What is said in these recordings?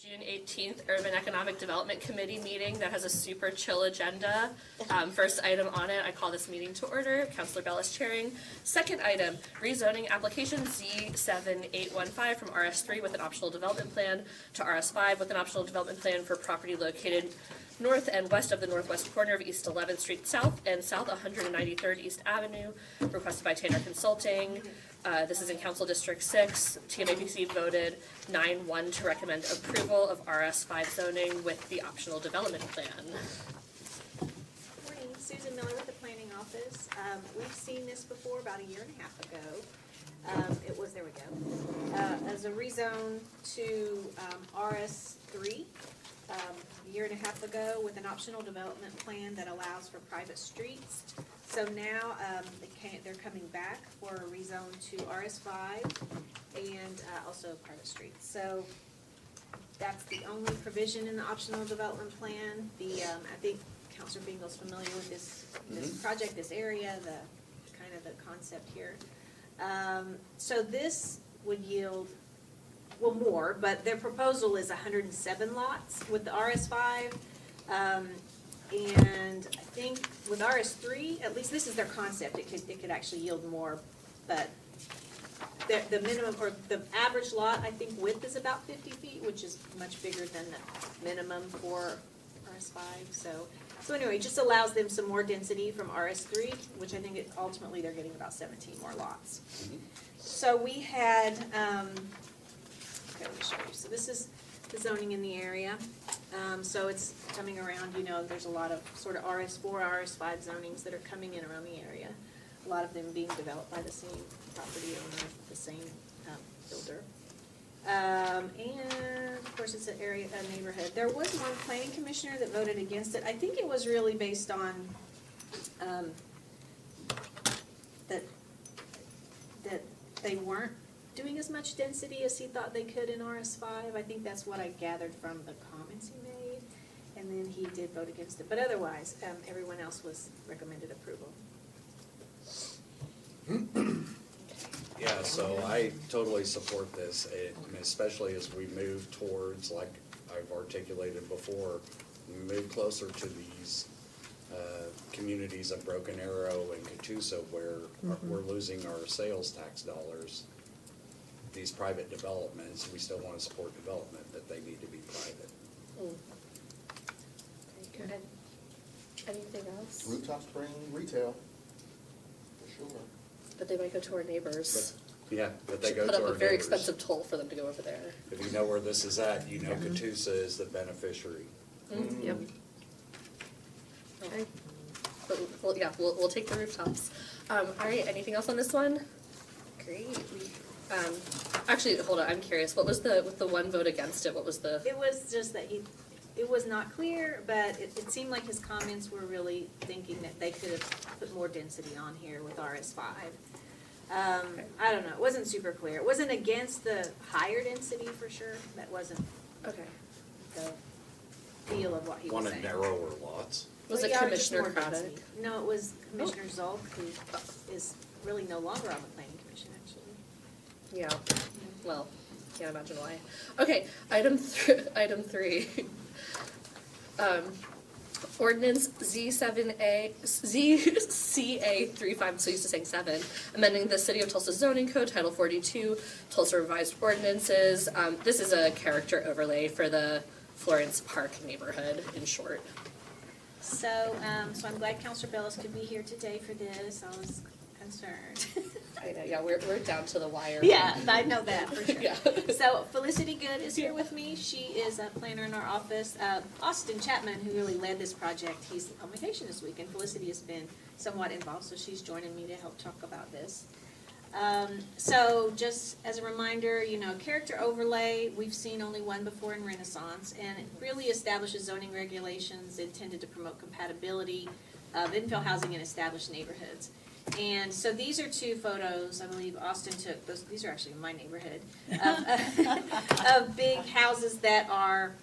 June 18th Urban Economic Development Committee meeting that has a super chill agenda. First item on it, I call this meeting to order. Councilor Bellis chairing. Second item, rezoning application Z7815 from RS3 with an optional development plan to RS5 with an optional development plan for property located north and west of the northwest corner of East 11th Street South and South 193rd East Avenue, requested by Tanner Consulting. This is in Council District 6. TMAPC voted 9-1 to recommend approval of RS5 zoning with the optional development plan. Morning, Susan Miller with the Planning Office. We've seen this before about a year and a half ago. There we go. As a rezone to RS3 a year and a half ago with an optional development plan that allows for private streets. So now they're coming back for a rezone to RS5 and also private streets. So that's the only provision in the optional development plan. I think Councilor Bingle's familiar with this project, this area, the kind of the concept here. So this would yield, well, more, but their proposal is 107 lots with the RS5. And I think with RS3, at least this is their concept, it could actually yield more, but the minimum, or the average lot, I think width is about 50 feet, which is much bigger than the minimum for RS5, so anyway, it just allows them some more density from RS3, which I think ultimately they're getting about 17 more lots. So we had, okay, let me show you, so this is the zoning in the area. So it's coming around, there's a lot of sort of RS4, RS5 zonings that are coming in around the area. A lot of them being developed by the same property owner, the same builder. And of course it's a neighborhood. There was one planning commissioner that voted against it. I think it was really based on that they weren't doing as much density as he thought they could in RS5. I think that's what I gathered from the comments he made. And then he did vote against it. But otherwise, everyone else was recommended approval. Yeah, so I totally support this, especially as we move towards, like I've articulated before, we move closer to these communities of Broken Arrow and Catoosa where we're losing our sales tax dollars. These private developments, we still want to support development, but they need to be private. Very good. Anything else? Rooftops bring retail, for sure. But they might go to our neighbors. But they go Put to up our a very neighbors. expensive toll for them to go over there. If you know where this is at, you know Catoosa is the beneficiary. Yep. Okay. But, well, yeah, we'll take the rooftops. All right, anything else on this one? Great. Actually, hold on, I'm curious. What was with the one vote against it? What was the? It was just that it was not clear, but it seemed like his comments were really thinking that they could have put more density on here with RS5. Okay. I don't know, it wasn't super clear. It wasn't against the higher density for sure. That wasn't Okay. the feel of what he was saying. Wanted narrower lots. Was Well, it yeah, or just Commissioner more Craddock? density. No, it was Commissioner Zolk, who is really no longer on the planning commission, actually. Yeah. Well, can't imagine why. Okay, item 3. Ordinance ZCA35, I'm so used to saying 7, amending the City of Tulsa zoning code, Title 42, Tulsa revised ordinances. This is a character overlay for the Florence Park neighborhood, in short. So, so I'm glad Councilor Bellis could be here today for this. I was concerned. I know, yeah, we're down to the wire. Yeah, I know that for sure. Yeah. So Felicity Good is here with me. She is a planner in our office. Austin Chapman, who really led this project, he's on vacation this week, and Felicity has been somewhat involved, so she's joining me to help talk about this. So just as a reminder, character overlay, we've seen only one before in Renaissance, and it really establishes zoning regulations intended to promote compatibility of infill housing in established neighborhoods. And so these are 2 photos, I believe Austin took, these are actually in my neighborhood, of big houses that are,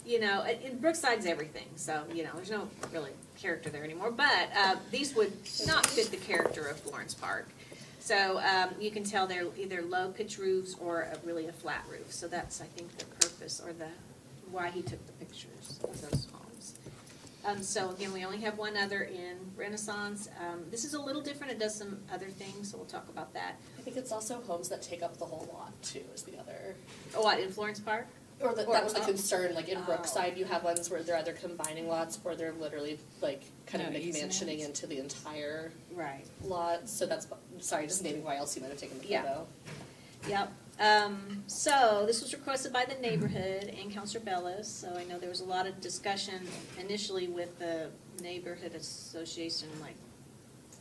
in Brookside's everything, so, there's no really character there anymore, but these would not fit the character of Florence Park. So you can tell they're either low pitch roofs or really a flat roof. So that's, I think, the purpose or the why he took the pictures of those homes. So again, we only have one other in Renaissance. This is a little different, it does some other things, so we'll talk about that. I think it's also homes that take up the whole lot too, is the other. Oh, what, in Florence Park? Or that was the Oh. concern, like in Oh. Brookside, you have ones where they're either combining lots or they're literally like kind of No, McMansioning easements. into the entire Right. lot, so that's, sorry, just naming why else you might have taken the Yeah. photo. Yep. So this was requested by the neighborhood and Counselor Bellis, so I know there was a lot of discussion initially with the neighborhood association, like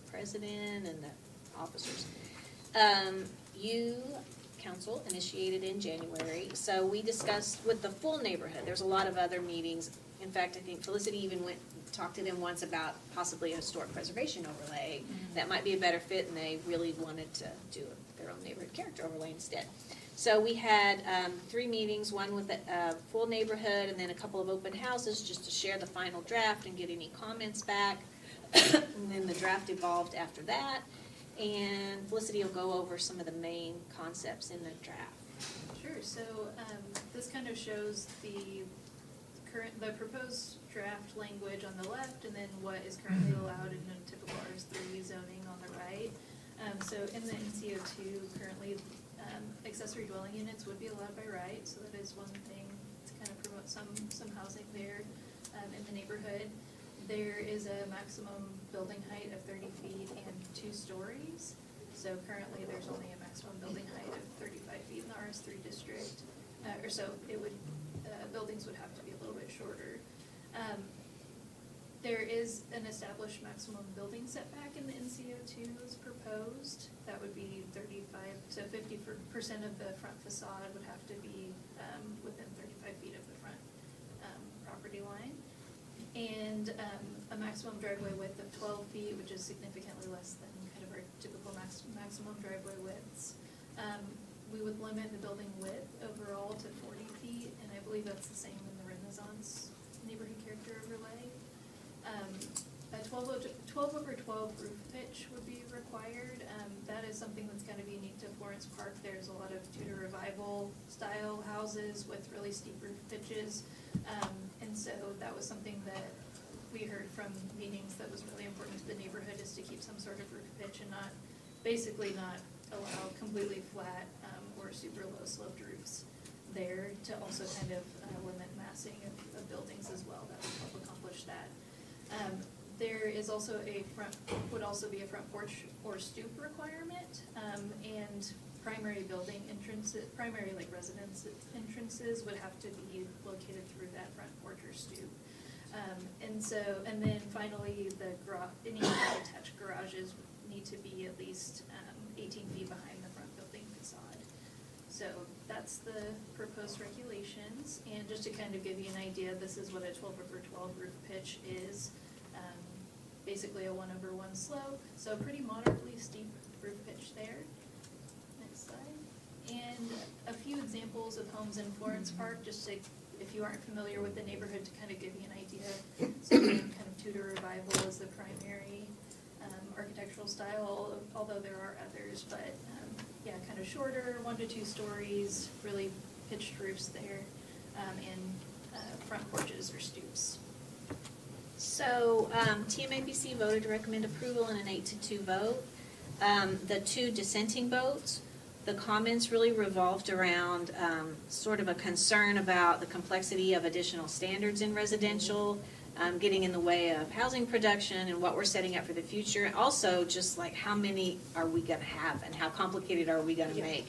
president and the officers. You, council, initiated in January, so we discussed with the full neighborhood, there's a lot of other meetings. In fact, I think Felicity even talked to them once about possibly a historic preservation overlay. That might be a better fit, and they really wanted to do their own neighborhood character overlay instead. So we had 3 meetings, one with the full neighborhood, and then a couple of open houses, just to share the final draft and get any comments back. And then the draft evolved after that, and Felicity will go over some of the main concepts in the draft. Sure, so this kind of shows the proposed draft language on the left, and then what is currently allowed in a typical RS3 zoning on the right. So in the NCO2, currently, accessory dwelling units would be allowed by right, so that is one thing to kind of promote some housing there in the neighborhood. There is a maximum building height of 30 feet and 2 stories. So currently, there's only a maximum building height of 35 feet in the RS3 district. Or so it would, buildings would have to be a little bit shorter. There is an established maximum building setback in the NCO2 as proposed. That would be 35 to 50% of the front facade would have to be within 35 feet of the front property line. And a maximum driveway width of 12 feet, which is significantly less than kind of our typical maximum driveway widths. We would limit the building width overall to 40 feet, and I believe that's the same in the Renaissance neighborhood character overlay. A 12 over 12 roof pitch would be required. That is something that's kind of unique to Florence Park. There's a lot of Tudor Revival style houses with really steep roof pitches. And so that was something that we heard from meetings that was really important to the neighborhood, is to keep some sort of roof pitch and not allow completely flat or super low sloped roofs there, to also kind of limit massing of buildings as well. That would help accomplish that. There is also would also be a front porch or stoop requirement, and primary building entrances, primary like residence entrances would have to be located through that front porch or stoop. And then finally, any attached garages need to be at least 18 feet behind the front building facade. So that's the proposed regulations, and just to kind of give you an idea, this is what a 12 over 12 roof pitch is. Basically a 1/1 slope, so pretty moderately steep roof pitch there. Next slide. And a few examples of homes in Florence Park, just to, if you aren't familiar with the neighborhood, to kind of give you an idea. So again, kind of Tudor Revival is the primary architectural style, although there are others, but yeah, kind of shorter, 1 to 2 stories, really pitched roofs there, and front porches or stoops. So, TMAPC voted to recommend approval in an 8-2 vote. The 2 dissenting votes, the comments really revolved around sort of a concern about the complexity of additional standards in residential, getting in the way of housing production and what we're setting up for the future. Also, just like how many are we gonna have and how complicated are we gonna make?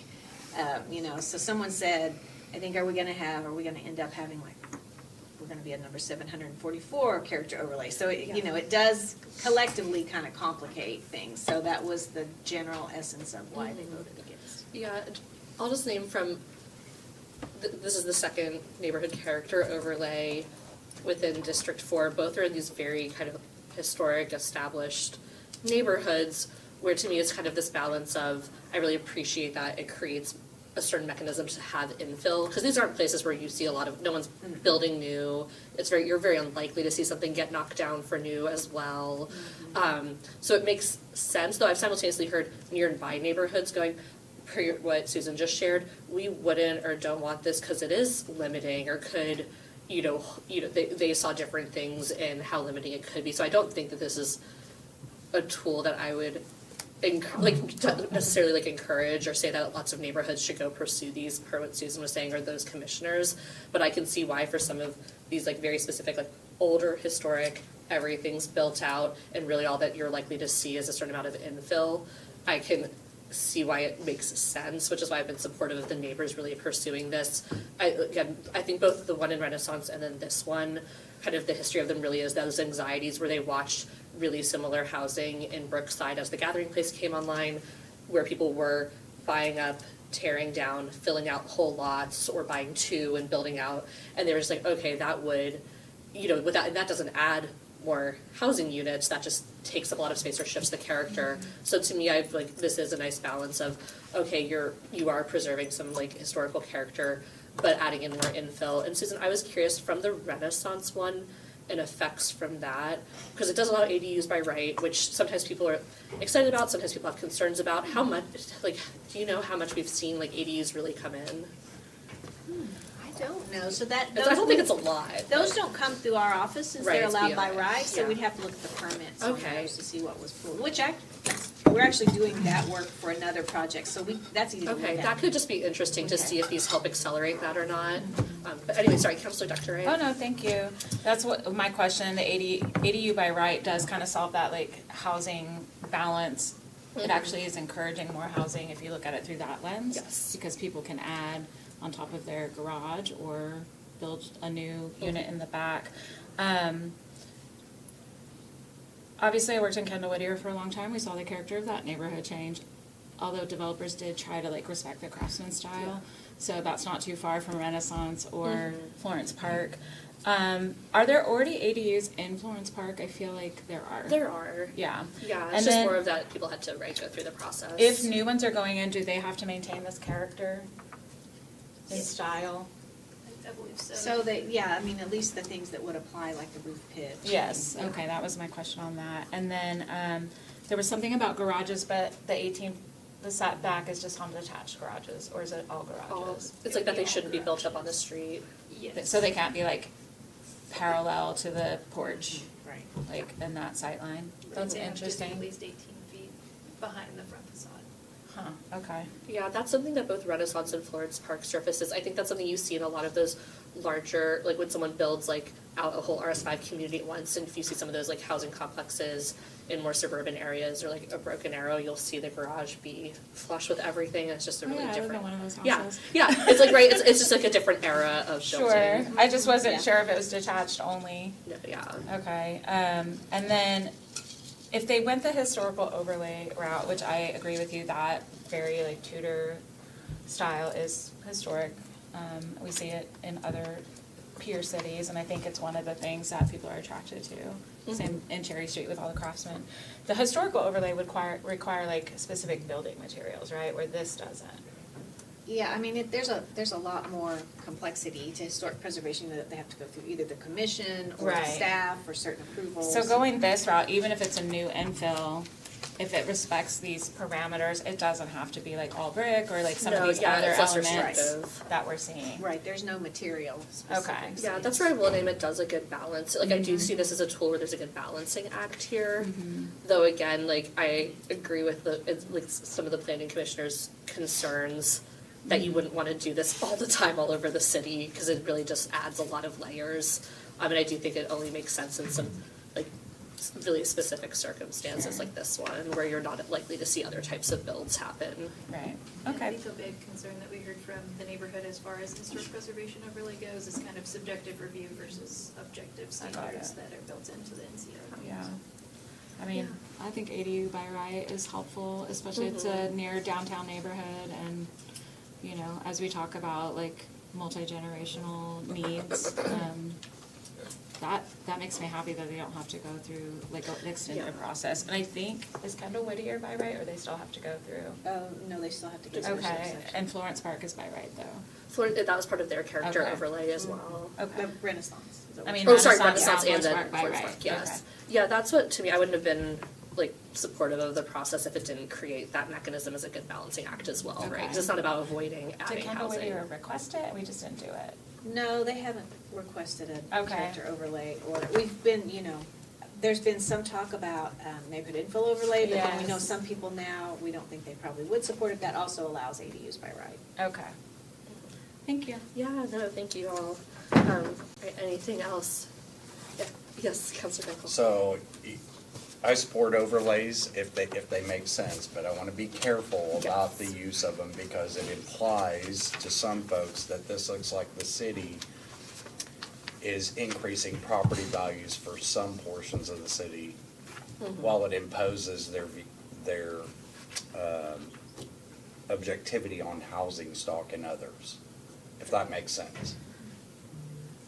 So someone said, I think, are we gonna end up having like, we're gonna be at number 744 character overlay. So, it does collectively kind of complicate things. So that was the general essence of why they voted against. Yeah, I'll just name from, this is the second neighborhood character overlay within District 4. Both are in these very kind of historic, established neighborhoods, where to me it's kind of this balance of, I really appreciate that it creates a certain mechanism to have infill, because these aren't places where you see a lot of, no one's building new. You're very unlikely to see something get knocked down for new as well. So it makes sense, though I've simultaneously heard nearby neighborhoods going, per what Susan just shared, we wouldn't or don't want this because it is limiting or could, they saw different things in how limiting it could be. So I don't think that this is a tool that I would necessarily encourage or say that lots of neighborhoods should go pursue these per what Susan was saying, or those commissioners. But I can see why for some of these very specific, older, historic, everything's built out, and really all that you're likely to see is a certain amount of infill. I can see why it makes sense, which is why I've been supportive of the neighbors really pursuing this. I think both the one in Renaissance and then this one, kind of the history of them really is those anxieties where they watched really similar housing in Brookside as the Gathering Place came online, where people were buying up, tearing down, filling out whole lots, or buying two and building out, and they were just okay, that would, and that doesn't add more housing units, that just takes up a lot of space or shifts the character. So to me, I've this is a nice balance of, okay, you are preserving some historical character, but adding in more infill. And Susan, I was curious from the Renaissance one and effects from that, because it does allow ADUs by right, which sometimes people are excited about, sometimes people have concerns about. How much, do you know how much we've seen ADUs really come in? I don't know, so that, I don't think it's a lot. those don't come through our office since Right, they're it's allowed by beyond. right, so Yeah. we'd have to look at the permits on Okay. those to see what was pulled, which we're actually doing that work for another project, so that's easy to look Okay, at. that could just be interesting to Okay. see if these help accelerate that or not. But anyway, sorry, Councilor Dr. Ray. Oh, no, thank you. That's what, my question, the ADU by right does kind of solve that housing balance. It actually is encouraging more housing if you look at it through that lens. Yes. Because people can add on top of their garage or build a new unit in the back. Obviously, I worked in Kendall Whittier for a long time. We saw the character of that neighborhood change. Although developers did try to respect the craftsman style. So that's not too far from Renaissance or Florence Park. Are there already ADUs in Florence Park? I feel like there are. There are. Yeah. Yeah, And it's just then more of that people had to go through the process. if new ones are going in, do they have to maintain this character and Yes. style? I believe so. So at least the things that would apply, like the roof pitch. Yes, okay, that was my question on that. And then, there was something about garages, but the setback is just on detached garages, or is it all garages? It's that they shouldn't be built up on the street. Yes. So they can't be parallel to the porch, Right. in that sight line? That's They have to be interesting. at least 18 feet behind the front facade. Huh, okay. Yeah, that's something that both Renaissance and Florence Park surfaces. I think that's something you see in a lot of those larger, when someone builds out a whole RS5 community at once, and if you see some of those housing complexes in more suburban areas or a Broken Arrow, you'll see the garage be flush with everything, and it's just a really Oh, yeah, I live different. in one of those Yeah, houses. yeah, it's right, it's just a different era of Sure, building. I just Yeah. wasn't sure if it was detached only. No, yeah. Okay, and then if they went the historical overlay route, which I agree with you, that very Tudor style is historic. We see it in other peer cities, and I think it's one of the things that people are attracted to. Same in Cherry Street with all the craftsmen. The historical overlay would require specific building materials, right, where this doesn't. Yeah, there's a lot more complexity to historic preservation that they have to go through, either the commission or the Right. staff or certain approvals. So going this route, even if it's a new infill, if it respects these parameters, it doesn't have to be all brick or some No, of these yeah, other it's less elements restrictive. that we're seeing. Right, there's no material specifics. Yeah, that's where I will name it does a good balance. I do see this as a tool where there's a good balancing act here. Though again, I agree with some of the planning commissioner's concerns that you wouldn't want to do this all the time all over the city, because it really just adds a lot of layers. And I do think it only makes sense in some really specific circumstances like this one, where you're not likely to see other types of builds happen. Right, And I okay. think a big concern that we heard from the neighborhood as far as historic preservation overlay goes is kind of subjective review versus objective I got standards it. that are built into the NCO. Yeah. I mean, I think ADU by right is helpful, especially it's a near downtown neighborhood and, as we talk about multi-generational needs, that makes me happy that they don't have to go through an extended process. And I think, is Kendall Whittier by right, or they still have to go through? No, they still have to get. special Okay, section. and Florence Park is by right though. That was part of their character Okay. overlay as well. Okay. The Renaissance. is I mean, Oh, sorry, Renaissance Renaissance and and then Florence Park by Florence right. Park, yes. Okay. Yeah, that's what, to me, I wouldn't have been like supportive of the process if it didn't create that mechanism as a good balancing act as well, right? Because it's not about avoiding Did adding Kendall housing. Whittier request it? We just didn't do it. No, they haven't requested a Okay. character overlay, or we've been, there's been some talk about neighborhood infill overlay, but then we know Yes. some people now, we don't think they probably would support it. That also allows ADUs by right. Okay. Thank you. Yeah, no, thank you all. Right, anything else? Yeah. Yes, Councilor Bickle. So I support overlays if they make sense, but I want to be careful about the Yes. use of them because it implies to some folks that this looks like the city is increasing property values for some portions of the city while it imposes their objectivity on housing stock in others, if that makes sense.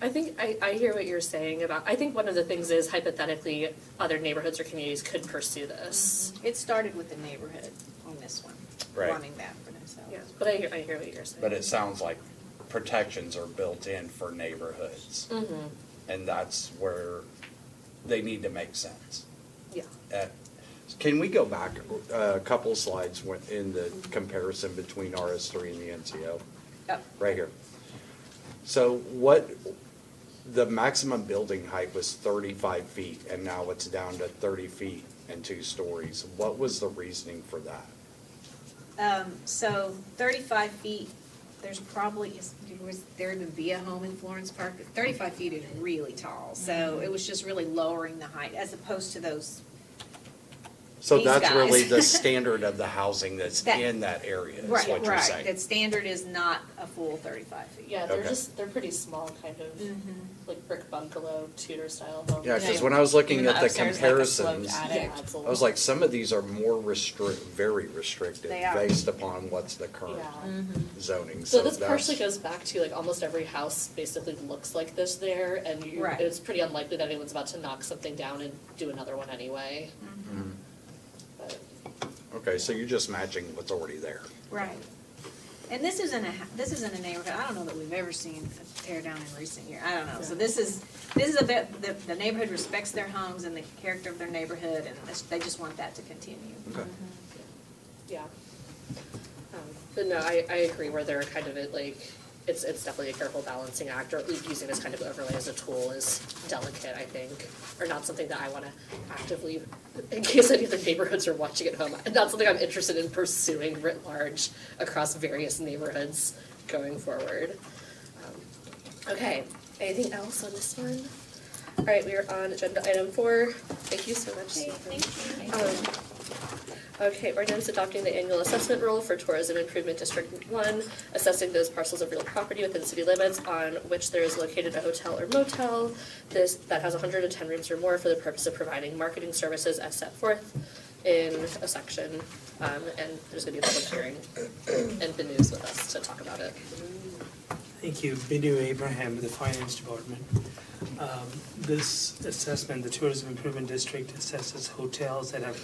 I think, I hear what you're saying about, I think one of the things is hypothetically, other neighborhoods or communities could pursue this. It started with the neighborhood on this one, Right. wanting that for themselves. Yeah, but I hear what you're saying. But it sounds like protections are built in for neighborhoods. Mm-hmm, And that's where they need to make sense. yeah. Can we go back a couple slides in the comparison between RS3 and the NCO? Yep. Right here. So the maximum building height was 35 feet, and now it's down to 30 feet and 2 stories. What was the reasoning for that? So 35 feet, there's probably, was there even be a home in Florence Park? 35 feet is really tall, so it was just really lowering the height as opposed to those. So These that's really guys. the standard of the housing that's That- in that area, is Right, what you're right. saying. That standard is not a full 35 feet. Yeah, they're Okay. they're pretty small, kind of, like brick bungalow, Tudor style homes. Yeah, because Yeah. when I was looking Even at the upstairs, like a sloped comparisons, attic. Yeah, it's a I was little- like, some of these are more very restrictive They are. based upon what's the current Yeah. zoning. So this that's- partially goes back to like almost every house basically looks like this there, and Right. it's pretty unlikely that anyone's about to knock something down and do another one anyway. Mhm. But Okay, so you're just matching what's already there. Right. And this isn't a neighborhood, I don't know that we've ever seen a tear down in recent years, I don't know. So this is a bit, the neighborhood respects their homes and the character of their neighborhood, and they just want that to continue. Okay. yeah. But no, I agree where they're kind of like, it's definitely a careful balancing act, or at least using this kind of overlay as a tool is delicate, I think, or not something that I wanna actively, in case any of the neighborhoods are watching at home, not something I'm interested in pursuing writ large across various neighborhoods going forward. Okay, anything else on this one? All right, we are on agenda item 4. Thank you so much. Stephen. Okay, ordinance adopting the annual assessment rule for Tourism Improvement District 1, assessing those parcels of real property within city limits on which there is located a hotel or motel that has 110 rooms or more for the purpose of providing marketing services as set forth in a section. And there's gonna be a public hearing, and Ben is with us to talk about it. Thank you. Binu Abraham with the Finance Department. This assessment, the Tourism Improvement District assesses hotels that have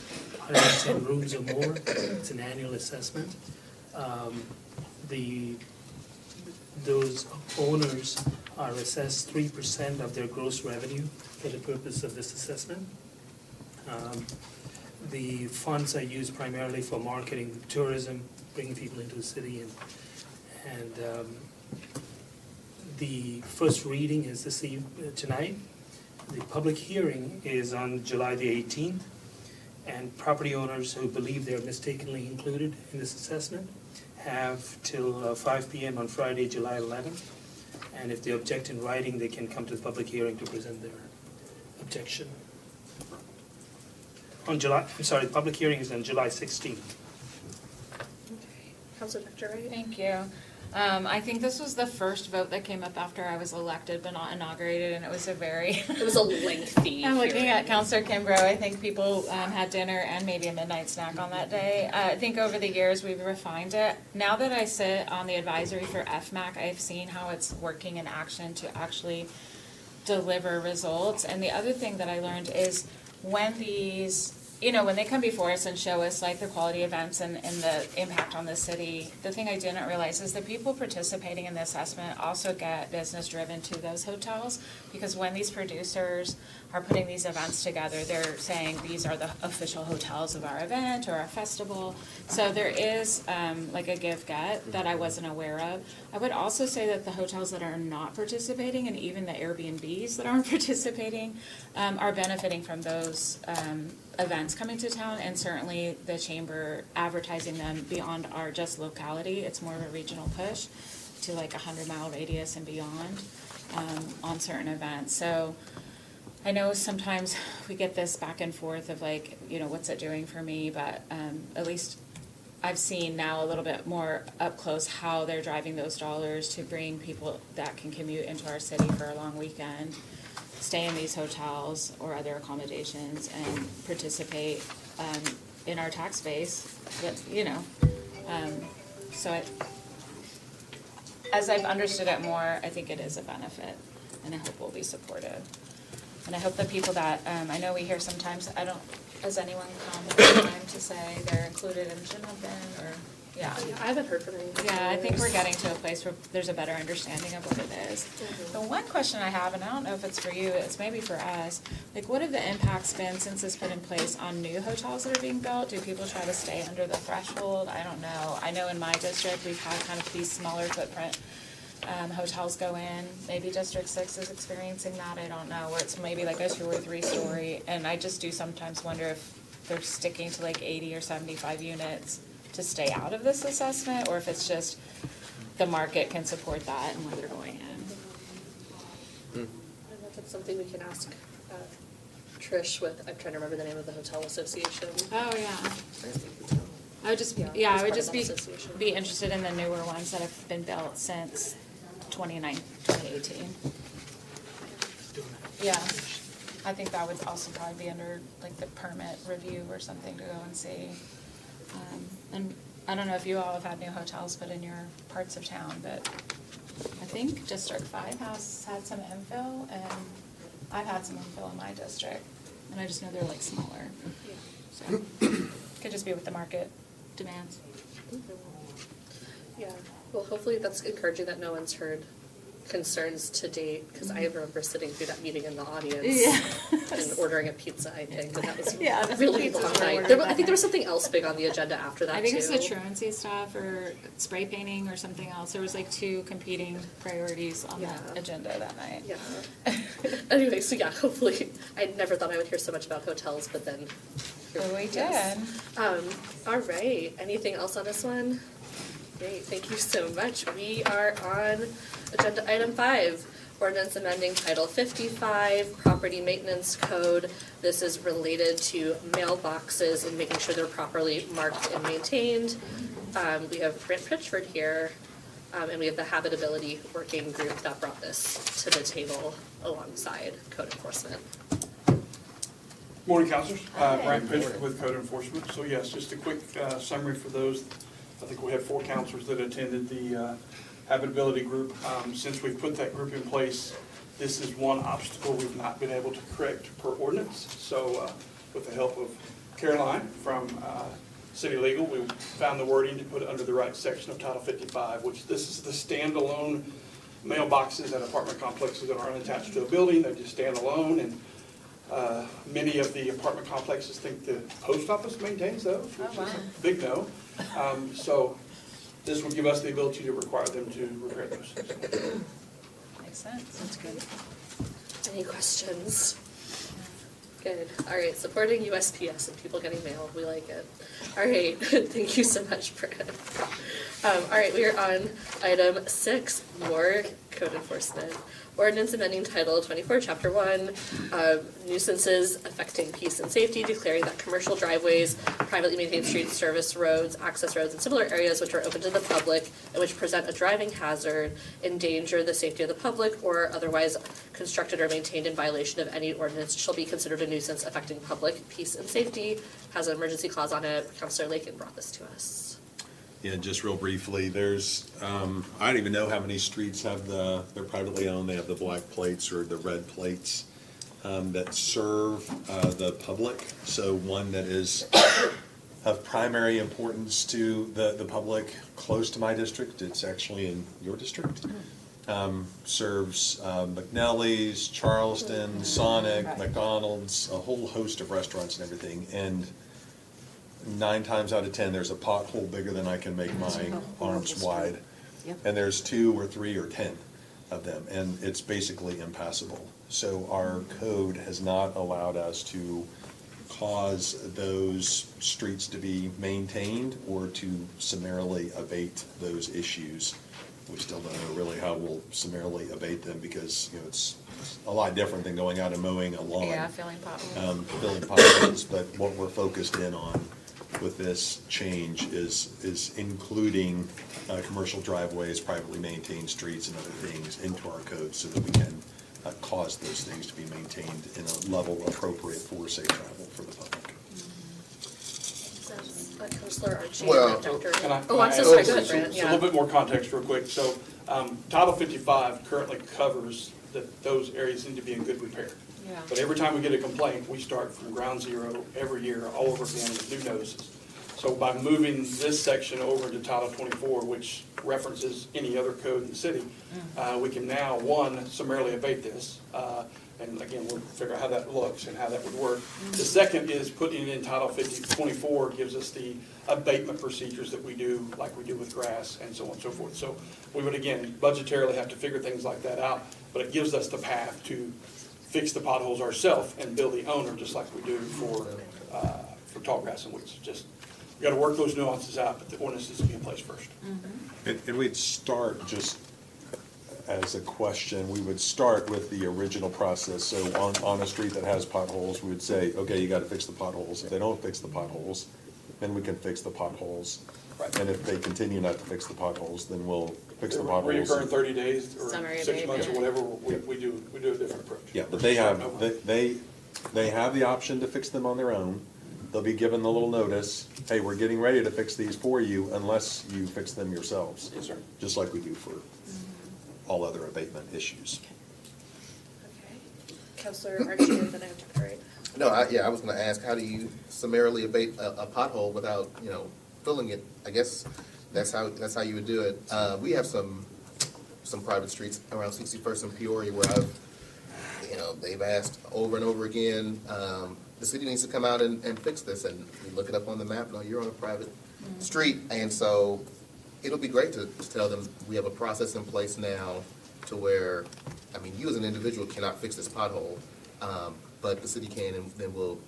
110 rooms or more. It's an annual assessment. Those owners are assessed 3% of their gross revenue for the purpose of this assessment. The funds are used primarily for marketing, tourism, bringing people into the city, and the first reading is tonight. The public hearing is on July the 18th, and property owners who believe they're mistakenly included in this assessment have till 5 p.m. on Friday, July 11th. And if they object in writing, they can come to the public hearing to present their objection. The public hearing is on July 16th. Okay, Councilor Dr. Wright? Thank you. I think this was the first vote that came up after I was elected but not inaugurated, and it was a very. It was a lengthy I'm looking hearing. at Counselor Kimbrough. I think people had dinner and maybe a midnight snack on that day. I think over the years we've refined it. Now that I sit on the advisory for FMAC, I've seen how it's working in action to actually deliver results. And the other thing that I learned is when these you know, when they come before us and show us like the quality events and the impact on the city, the thing I didn't realize is the people participating in the assessment also get business driven to those hotels. Because when these producers are putting these events together, they're saying these are the official hotels of our event or our festival. So there is like a give-get that I wasn't aware of. I would also say that the hotels that are not participating and even the Airbnbs that aren't participating are benefiting from those events coming to town, and certainly the chamber advertising them beyond our just locality. It's more of a regional push to like 100-mile radius and beyond on certain events. So I know sometimes we get this back and forth of like, you know, what's it doing for me? But at least I've seen now a little bit more up close how they're driving those dollars to bring people that can commute into our city for a long weekend, stay in these hotels or other accommodations and participate in our tax base. But, you know, so as I've understood it more, I think it is a benefit, and I hope we'll be supportive. And I hope the people that, I know we hear sometimes, has anyone come at the time to say they're included and shouldn't have been, or, yeah. I haven't heard from anyone. Yeah, I think we're getting to a place where there's a better understanding of what it is. The one question I have, and I don't know if it's for you, it's maybe for us, like what have the impacts been since it's put in place on new hotels that are being built? Do people try to stay under the threshold? I don't know. I know in my district, we've had kind of these smaller footprint hotels go in. Maybe District 6 is experiencing that, I don't know, where it's maybe like a 2 or 3 story. And I just do sometimes wonder if they're sticking to like 80 or 75 units to stay out of this assessment, or if it's just the market can support that and where they're going in. I don't know if that's something we can ask Trish with, I'm trying to remember the name of the hotel association. Oh, yeah. I would just, Yeah, yeah, it's I would part just of be, that association. be interested in the newer ones that have been built since 2018. Yeah, I think that would also probably be under like the permit review or something to go and see. And I don't know if you all have had new hotels put in your parts of town, but I think District 5 has had some infill, and I've had some infill in my district, and I just know they're like smaller. So, could just be what the market demands. Yeah, well, hopefully that's encouraging that no one's heard concerns to date, because I remember sitting through that meeting in the audience and ordering a pizza, I think, and that was Yeah, the really pizzas long were night. ordered I think there was something else big on the agenda after that, too. I think it's the truancy stuff or spray painting or something else. There was like 2 competing priorities on Yeah. that agenda that night. Yeah. Anyway, so yeah, hopefully, I never thought I would hear so much about hotels, but then. here So we did. yes. All right, anything else on this one? Great, thank you so much. We are on agenda item 5, ordinance amending Title 55, Property Maintenance Code. This is related to mailboxes and making sure they're properly marked and maintained. We have Brent Pritchford here, and we have the Habitability Working Group that brought this to the table alongside code enforcement. Morning, Councilors. Brian Pritchford with Code Enforcement. So yes, just a quick summary for those. I think we had 4 councilors that attended the Habitability Group. Since we've put that group in place, this is one obstacle we've not been able to correct per ordinance. So with the help of Caroline from City Legal, we found the wording to put it under the right section of Title 55, which this is the standalone mailboxes at apartment complexes that aren't attached to a building. They just stand alone, and many of the apartment complexes think the post office maintains those, which is a big no. So this will give us the ability to require them to repair those. Makes sense. That's good. Any questions? Good. All right, supporting USPS and people getting mail. We like it. All right, thank you so much, Brad. All right, we are on item 6, more code enforcement. Ordinance amending Title 24, Chapter 1, nuisances affecting peace and safety, declaring that commercial driveways, privately maintained streets, service roads, access roads, and similar areas which are open to the public and which present a driving hazard, endanger the safety of the public, or otherwise constructed or maintained in violation of any ordinance shall be considered a nuisance affecting public peace and safety. Has an emergency clause on it. Councilor Lakin brought this to us. Yeah, just real briefly, there's, I don't even know how many streets have they're privately owned, they have the black plates or the red plates. that serve the public. So one that is of primary importance to the public close to my district. It's actually in your district. Serves McNelly's, Charleston, Sonic, McDonald's, a whole host of restaurants and everything. And 9 times out of 10, there's a pothole bigger than I can make my arms wide. And there's 2 or 3 or 10 of them, and it's basically impassable. So our code has not allowed us to cause those streets to be maintained or to summarily abate those issues. We still don't know really how we'll summarily abate them, because, you know, it's a lot different than going out and mowing a lawn. Yeah, filling potholes. Filling potholes, but what we're focused in on with this change is including commercial driveways, privately maintained streets, and other things into our code so that we can cause those things to be maintained in a level appropriate for safe travel for the public. Counselor Archie, Well, and Dr. Can I- Oh, I'm so can I sorry, add go ahead, so- Brandon, so a little bit more context real quick. So Title 55 currently covers that those areas need to be in good repair. Yeah. But every time we get a complaint, we start from ground zero every year, all over again with new notices. So by moving this section over to Title 24, which references any other code in the city, we can now, one, summarily abate this. And again, we'll figure out how that looks and how that would work. The second is putting it in Title 24 gives us the abatement procedures that we do, like we do with grass and so on and so forth. So we would, again, budgetarily have to figure things like that out, but it gives us the path to fix the potholes ourselves and bill the owner, just like we do for tall grass and weeds. Just, we gotta work those nuances out, but the ordinance needs to be in place first. And we'd start, just as a question, we would start with the original process. So on a street that has potholes, we would say, okay, you gotta fix the potholes. If they don't fix the potholes, then we can fix the potholes. Right. And if they continue not to fix the potholes, then we'll fix the potholes. Reoccur in 30 days or Summary 6 months or abatement. whatever, we do a different approach. Yeah, but they have the option to fix them on their own. They'll be given the little notice, hey, we're getting ready to fix these for you unless you fix them yourselves. Yes, sir. Just like we do for all other abatement issues. Okay. Counselor Archie, and then I have Dr. Wright. No, I was gonna ask, how do you summarily abate a pothole without, filling it? I guess that's how you would do it. We have some private streets around 61st and Peoria where they've asked over and over again, the city needs to come out and fix this, and you look it up on the map, no, you're on a private street, and so it'll be great to tell them, we have a process in place now to where, you as an individual cannot fix this pothole, but the city can, and then we'll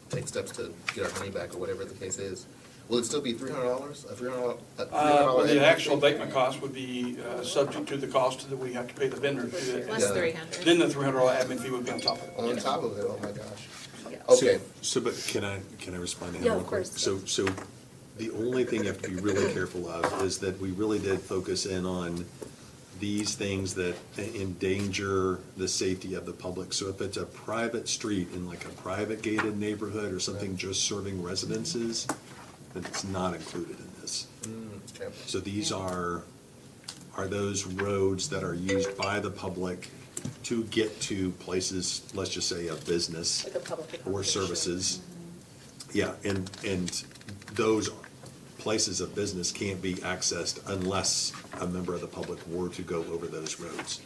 take steps to get our money back, or whatever the case is. Will it still be $300? A $300? Well, the actual abatement cost would be subject to the cost that we have to pay the vendor. Plus Yeah. 300. Then the $300 admin fee would be on top of it. On top of it, oh my gosh. Yeah. Okay. So, but can I respond to him Yeah, real of quick? course. So the only thing you have to be really careful of is that we really did focus in on these things that endanger the safety of the public. So if it's a private street in like a private gated neighborhood or something just serving residences, then it's not included in this. Okay. So these are those roads that are used by the public to get to places, let's just say a business Like a public or accommodation. services. Yeah, and those places of business can't be accessed unless a member of the public were to go over those roads.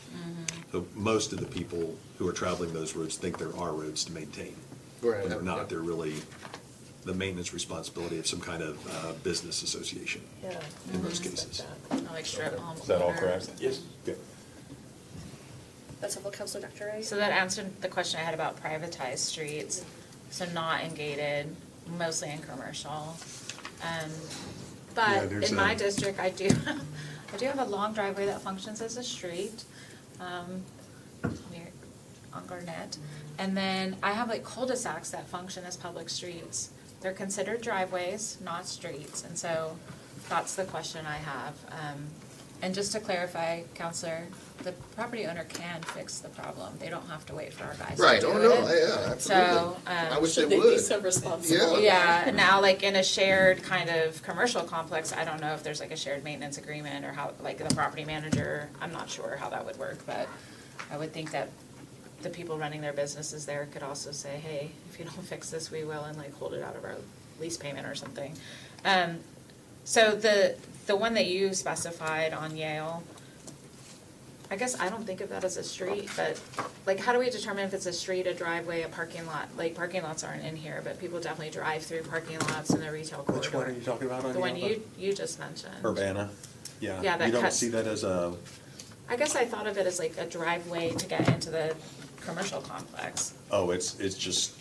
So most of the people who are traveling those roads think there are roads to maintain. Right. When they're not, they're really the maintenance responsibility of some kind of business association Yeah. in most cases. Like strip mall. Is that all correct? Yes. Yeah. That's helpful, Counselor Dr. Wright. So that answered the question I had about privatized streets, so not in gated, mostly in commercial. Yeah, But there's in my a- district, I do have a long driveway that functions as a street, near, on Garnett. And then I have like cul-de-sacs that function as public streets. They're considered driveways, not streets, and so that's the question I have. And just to clarify, Counselor, the property owner can fix the problem. They don't have to wait for our guys to do it. Right, oh, no, yeah, absolutely. So, I wish Should they they be would. so responsible? yeah, now like in a shared kind of commercial complex, I don't know if there's like a shared maintenance agreement or how, like the property manager, I'm not sure how that would work, but I would think that the people running their businesses there could also say, hey, if you don't fix this, we will, and like hold it out of our lease payment or something. So the one that you specified on Yale, I guess I don't think of that as a street, but like, how do we determine if it's a street, a driveway, a parking lot? Like, parking lots aren't in here, but people definitely drive through parking lots in the retail corridor. Which one are you talking about on The one Yale? you just mentioned. Urbana, yeah. Yeah, that You don't cuts- see that as a, I guess I thought of it as like a driveway to get into the commercial complex. oh, it's just,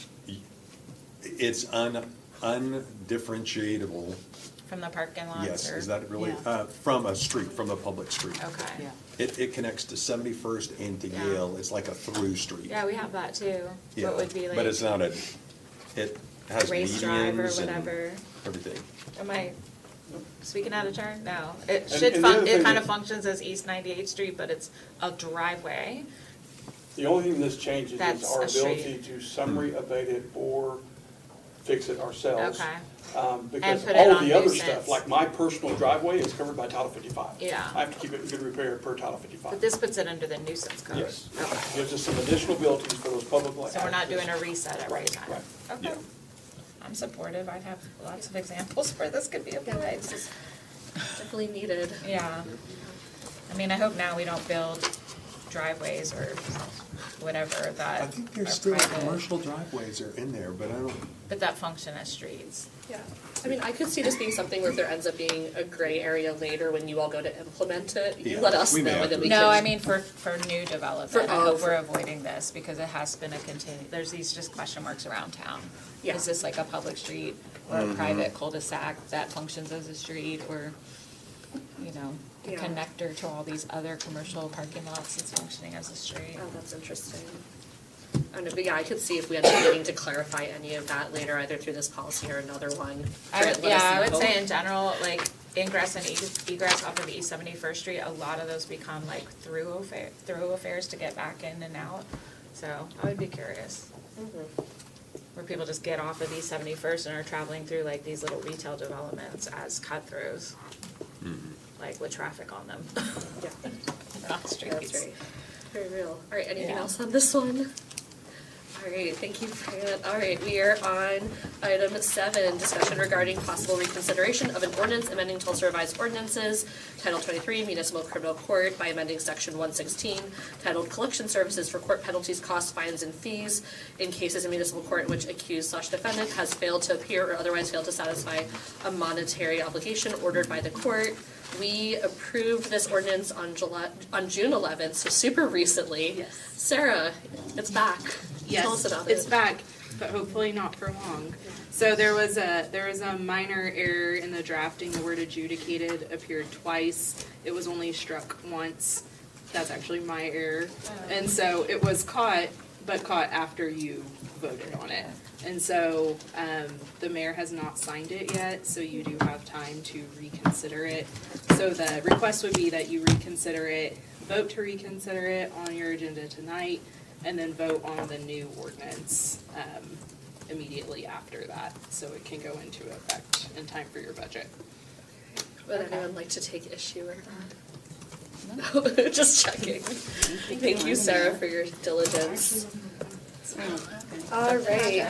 it's undifferentiatable, From the parking lots or? yes, is that really, Yeah. from a street, from a public street. Okay. Yeah. It connects to 71st and to Yeah. Yale, it's like a through street. Yeah, we have that too. Yeah, What would be like? but it's not a, it has Race drive or medians and whatever. everything. Am I speaking out of turn? No. It And- should and the other it thing kind of that- functions as East 98th Street, but it's a driveway. The only thing this changes That's is our a street. ability to summary abate it or fix it ourselves. Okay. Because put it all of on the other nuisance. stuff, like my personal driveway is covered by Title 55. Yeah. I have to keep it in good repair per Title 55. But this puts it under the nuisance code. Yes. Okay. Gives us some additional abilities for those public. So we're not doing a reset every Right, time? right. Okay. Yeah. I'm supportive. I have lots of examples where this could be applied. This is definitely needed. Yeah. I mean, I hope now we don't build driveways or whatever that I think there's are still private, commercial driveways are in there, but I don't, but that function as streets. Yeah, I mean, I could see this being something where if there ends up being a gray area later when you all go to implement it, you Yeah, let us we may know have and then to- we can. No, I mean for new development. For- I oh, hope for- we're avoiding this because it has been there's these just question marks around town. Yeah. Is this like a public street or a private cul-de-sac that functions as a street or, you know, a Yeah. connector to all these other commercial parking lots that's functioning as a street? Oh, that's interesting. I don't know, but yeah, I could see if we end up needing to clarify any of that later, either through this policy or another one. I would say in general, like ingress and egress off of East 71st Street, a lot of those become like thoroughfares to get back in and out. So I would be curious. Where people just get off of East 71st and are traveling through like these little retail developments as cut-throughs, like with traffic on them. Yeah, Not streets. that's very, very real. All right, anything Yeah. else on this one? All right, thank you, Fran. All right, we are on item 7, discussion regarding possible reconsideration of an ordinance amending Tulsa revised ordinances, Title 23 Municipal Criminal Court by amending Section 116, titled Collection Services for Court Penalties, Costs, Fines, and Fees in cases in municipal court in which accused/defendant has failed to appear or otherwise failed to satisfy a monetary obligation ordered by the court. We approved this ordinance on June 11th, so super recently. Yes. Sarah, it's back. Tell us Yes, about it's it. back, but hopefully not for long. So there was a minor error in the drafting. The word adjudicated appeared twice. It was only struck once. That's actually my error. And so it was caught, but caught after you voted on it. And so, the mayor has not signed it yet, so you do have time to reconsider it. So the request would be that you reconsider it, vote to reconsider it on your agenda tonight, and then vote on the new ordinance, immediately after that, so it can go into effect in time for your budget. Would anyone like to take issue or not? No, just checking. Thank you, Sarah, for your diligence. All right,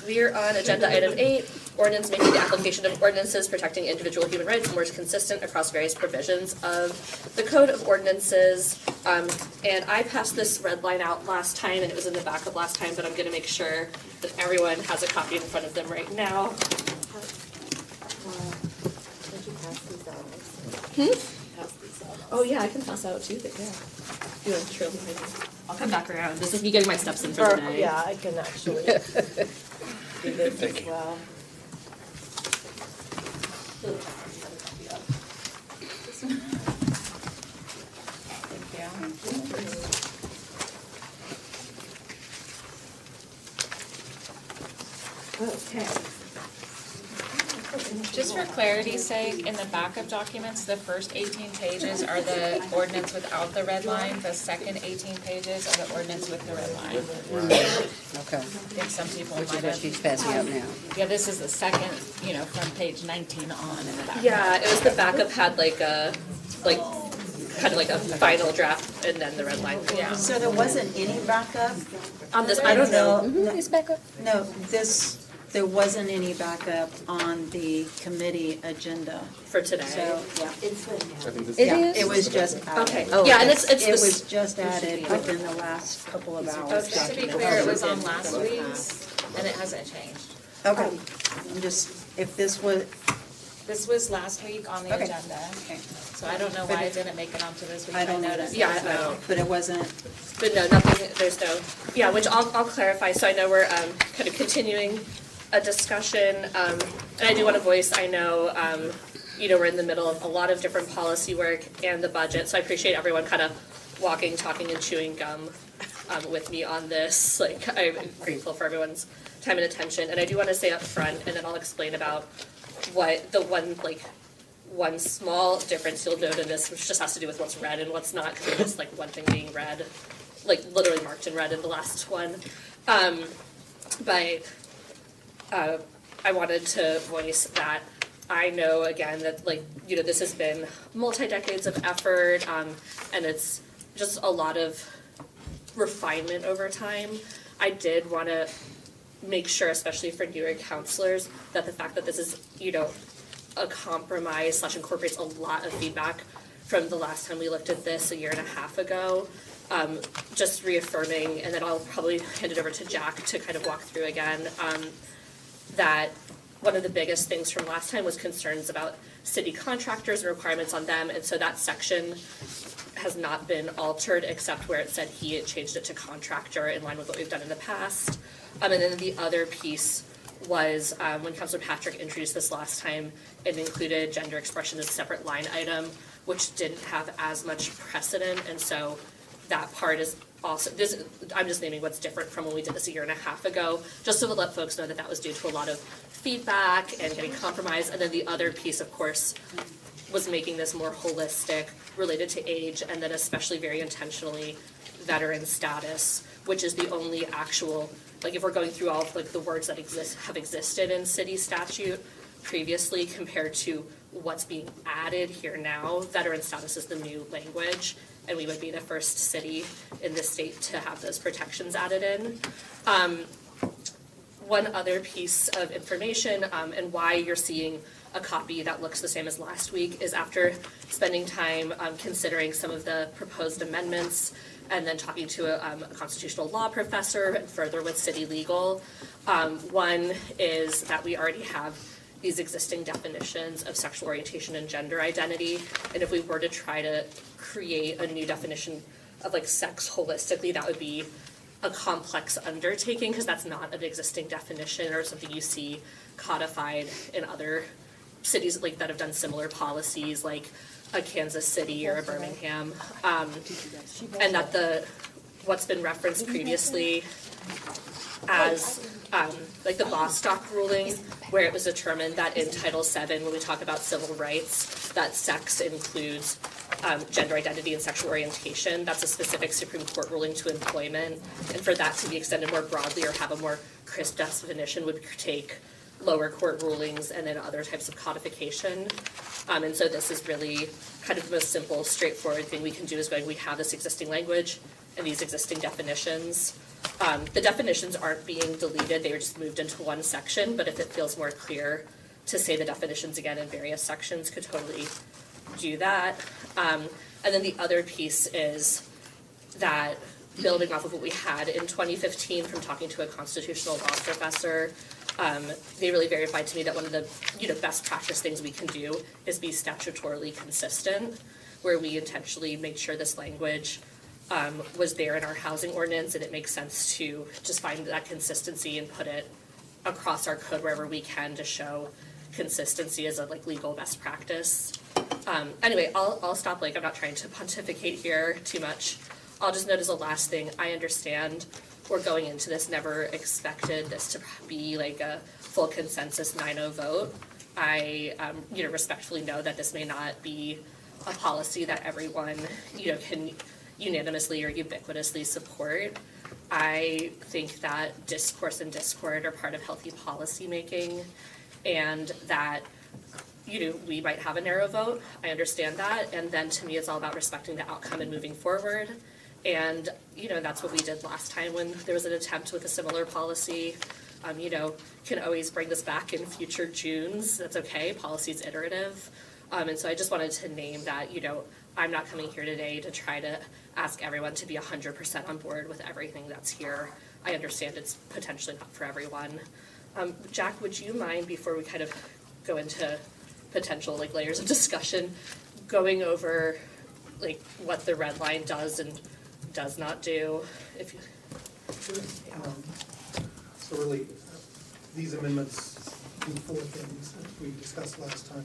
we are on agenda item 8, ordinance making the application of ordinances protecting individual human rights more consistent across various provisions of the Code of Ordinances. And I passed this red line out last time, and it was in the backup last time, but I'm gonna make sure that everyone has a copy in front of them right now. Oh, yeah, I can pass out too, but yeah. You want to trail behind me? I'll come back around. This is me getting my steps in for the day. Yeah, I can actually do this as well. Thank you. Okay. Just for clarity's sake, in the backup documents, the first 18 pages are the ordinance without the red line. The second 18 pages are the ordinance with the red line. Okay, I think some people which might is what have. she's passing out now. Yeah, this is the second, from page 19 on in the back. Yeah, it was the backup had like a, like kind of like a final draft and then the red line. Yeah. So there wasn't any backup? On this, I don't know. No, there wasn't any backup on the committee agenda. For today. So, yeah. I think this- Yeah, it was just added. Okay. Yeah, and it's It this- was just added within the last couple of hours. To be clear, it was on last week's, and it hasn't changed. Okay, I'm just, if this was, This was last week on the Okay. agenda, okay, so I don't know why it didn't make it onto this week. I don't noticed. Yeah, I know. but it wasn't, But no, nothing, there's no, yeah, which I'll clarify, so I know we're, kind of continuing a discussion, and I do wanna voice, I know, we're in the middle of a lot of different policy work and the budget, so I appreciate everyone kind of walking, talking, and chewing gum, with me on this, like, I'm grateful for everyone's time and attention, and I do wanna say up front, and then I'll explain about what the one small difference you'll note in this, which just has to do with what's red and what's not, because it's like one thing being red, like literally marked in red in the last one. But I wanted to voice that I know again that this has been multi-decades of effort, and it's just a lot of refinement over time. I did want to make sure, especially for newer counselors, that the fact that this is, a compromise / incorporates a lot of feedback from the last time we looked at this a year and a half ago, just reaffirming, and then I'll probably hand it over to Jack to kind of walk through again, that one of the biggest things from last time was concerns about city contractors and requirements on them, and so that section has not been altered except where it said he had changed it to contractor in line with what we've done in the past. And then the other piece was when Councilor Patrick introduced this last time, it included gender expression as a separate line item, which didn't have as much precedent, and so that part is also, I'm just naming what's different from when we did this a year and a half ago, just to let folks know that that was due to a lot of feedback and getting compromised. And then the other piece, of course, was making this more holistic, related to age, and then especially very intentionally veteran status, which is the only actual, if we're going through all of the words that have existed in city statute previously compared to what's being added here now, veteran status is the new language, and we would be the first city in the state to have those protections added in. One other piece of information, and why you're seeing a copy that looks the same as last week, is after spending time considering some of the proposed amendments and then talking to a constitutional law professor and further with city legal. One is that we already have these existing definitions of sexual orientation and gender identity, and if we were to try to create a new definition of sex holistically, that would be a complex undertaking, because that's not an existing definition or something you see codified in other cities that have done similar policies, like a Kansas City or a Birmingham, and that what's been referenced previously as the Bostock ruling, where it was determined that in Title VII, when we talk about civil rights, that sex includes gender identity and sexual orientation. That's a specific Supreme Court ruling to employment, and for that to be extended more broadly or have a more crisp definition would take lower court rulings and then other types of codification. And so this is really kind of the most simple, straightforward thing we can do, is we have this existing language and these existing definitions. The definitions aren't being deleted, they were just moved into one section, but if it feels more clear to say the definitions again in various sections, could totally do that. And then the other piece is that, building off of what we had in 2015 from talking to a constitutional law professor, they really verified to me that one of the best practice things we can do is be statutorily consistent, where we intentionally make sure this language was there in our housing ordinance, and it makes sense to just find that consistency and put it across our code wherever we can to show consistency as a legal best practice. Anyway, I'll stop. I'm not trying to pontificate here too much. I'll just note as a last thing, I understand we're going into this, never expected this to be a full consensus 9-0 vote. I respectfully know that this may not be a policy that everyone can unanimously or ubiquitously support. I think that discourse and discord are part of healthy policy making, and that we might have a narrow vote, I understand that, and then to me, it's all about respecting the outcome and moving forward. And, that's what we did last time when there was an attempt with a similar policy. Can always bring this back in future Junes, that's okay, policy's iterative. And so I just wanted to name that, I'm not coming here today to try to ask everyone to be 100% on board with everything that's here. I understand it's potentially not for everyone. Jack, would you mind, before we kind of go into potential layers of discussion, going over what the red line does and does not do? If you, So really, these amendments do four things that we discussed last time.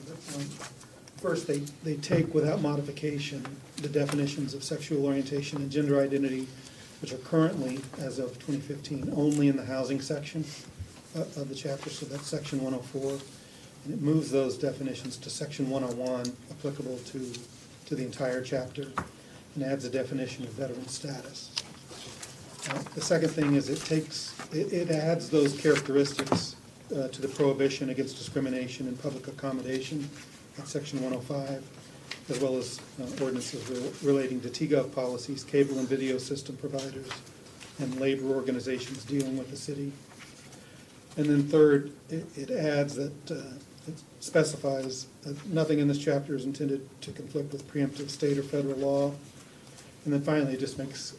First, they take without modification the definitions of sexual orientation and gender identity, which are currently, as of 2015, only in the housing section of the chapter, so that's section 104. And it moves those definitions to section 101, applicable to the entire chapter, and adds a definition of veteran status. The second thing is it adds those characteristics to the prohibition against discrimination in public accommodation at section 105, as well as ordinances relating to TGov policies, cable and video system providers, and labor organizations dealing with the city. And then third, it adds that it specifies that nothing in this chapter is intended to conflict with preemptive state or federal law. And then finally, it just makes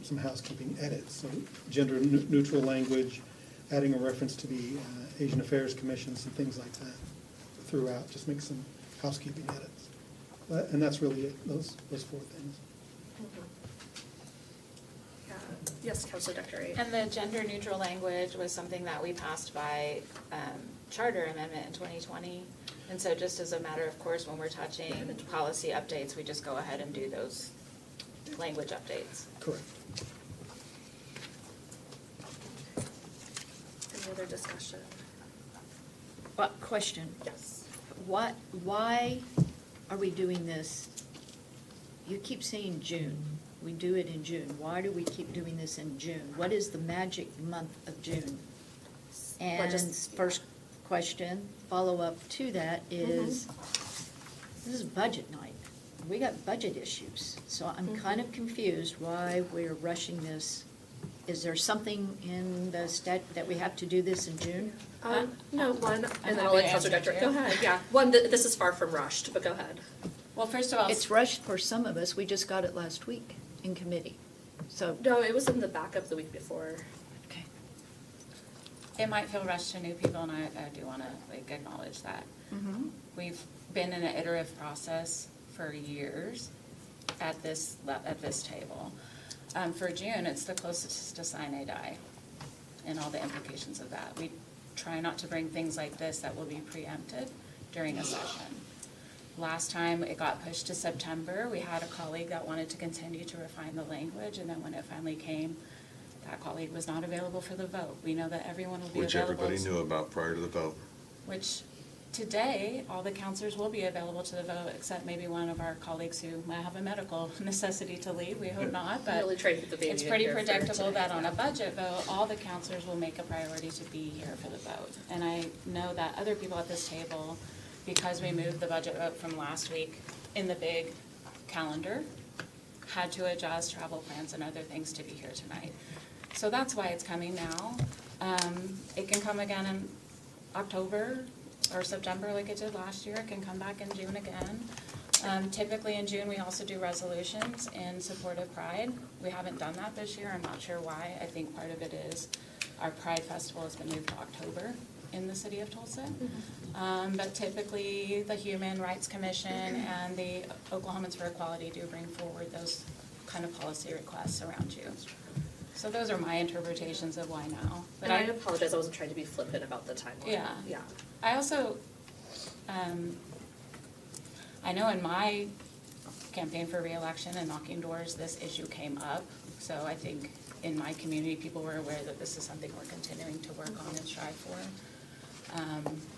some housekeeping edits. So gender neutral language, adding a reference to the Asian Affairs Commission, some things like that throughout, just make some housekeeping edits. And that's really it, those four things. yeah. Yes, Councilor Dr. Ray. And the gender neutral language was something that we passed by charter amendment in 2020. And so just as a matter of course, when we're touching policy updates, we just go ahead and do those language updates. Correct. Any other discussion? What, question, Yes. why are we doing this? You keep saying June, we do it in June, why do we keep doing this in June? What is the magic month of June? And first question, follow-up to that is, this is budget night, we got budget issues, so I'm kind of confused why we're rushing this. Is there something in the that we have to do this in June? No, one, I'm and then I'll let happy to Councilor answer Dr. too. Go ahead, yeah. One, this is far from rushed, but go ahead. Well, first of all, It's rushed for some of us, we just got it last week in committee, so, No, it was in the backup the week before. okay. it might feel rushed to new people, and I do want to acknowledge that. We've been in an iterative process for years at this table. For June, it's the closest to sine die and all the implications of that. We try not to bring things like this that will be preempted during a session. Last time it got pushed to September, we had a colleague that wanted to continue to refine the language, and then when it finally came, that colleague was not available for the vote. We know that everyone will be Which available. everybody knew about prior to the vote. Which today, all the counselors will be available to the vote, except maybe one of our colleagues who might have a medical necessity to leave. We hope not, but Really trying to get the baby it's in pretty here for predictable today, that on a yeah. budget vote, all the counselors will make a priority to be here for the vote. And I know that other people at this table, because we moved the budget vote from last week in the big calendar, had to adjust travel plans and other things to be here tonight. So that's why it's coming now. It can come again in October or September like it did last year. It can come back in June again. Typically in June, we also do resolutions in support of Pride. We haven't done that this year. I'm not sure why. I think part of it is our Pride Festival has been moved to October in the city of Tulsa. But typically, the Human Rights Commission and the Oklahomans for Equality do bring forward those kind of policy requests around June. So those are my interpretations of why now. But And I apologize, I wasn't trying to be flippant about the timeline. Yeah. Yeah. I also, I know in my campaign for reelection and knocking doors, this issue came up. So I think in my community, people were aware that this is something we're continuing to work on and strive for.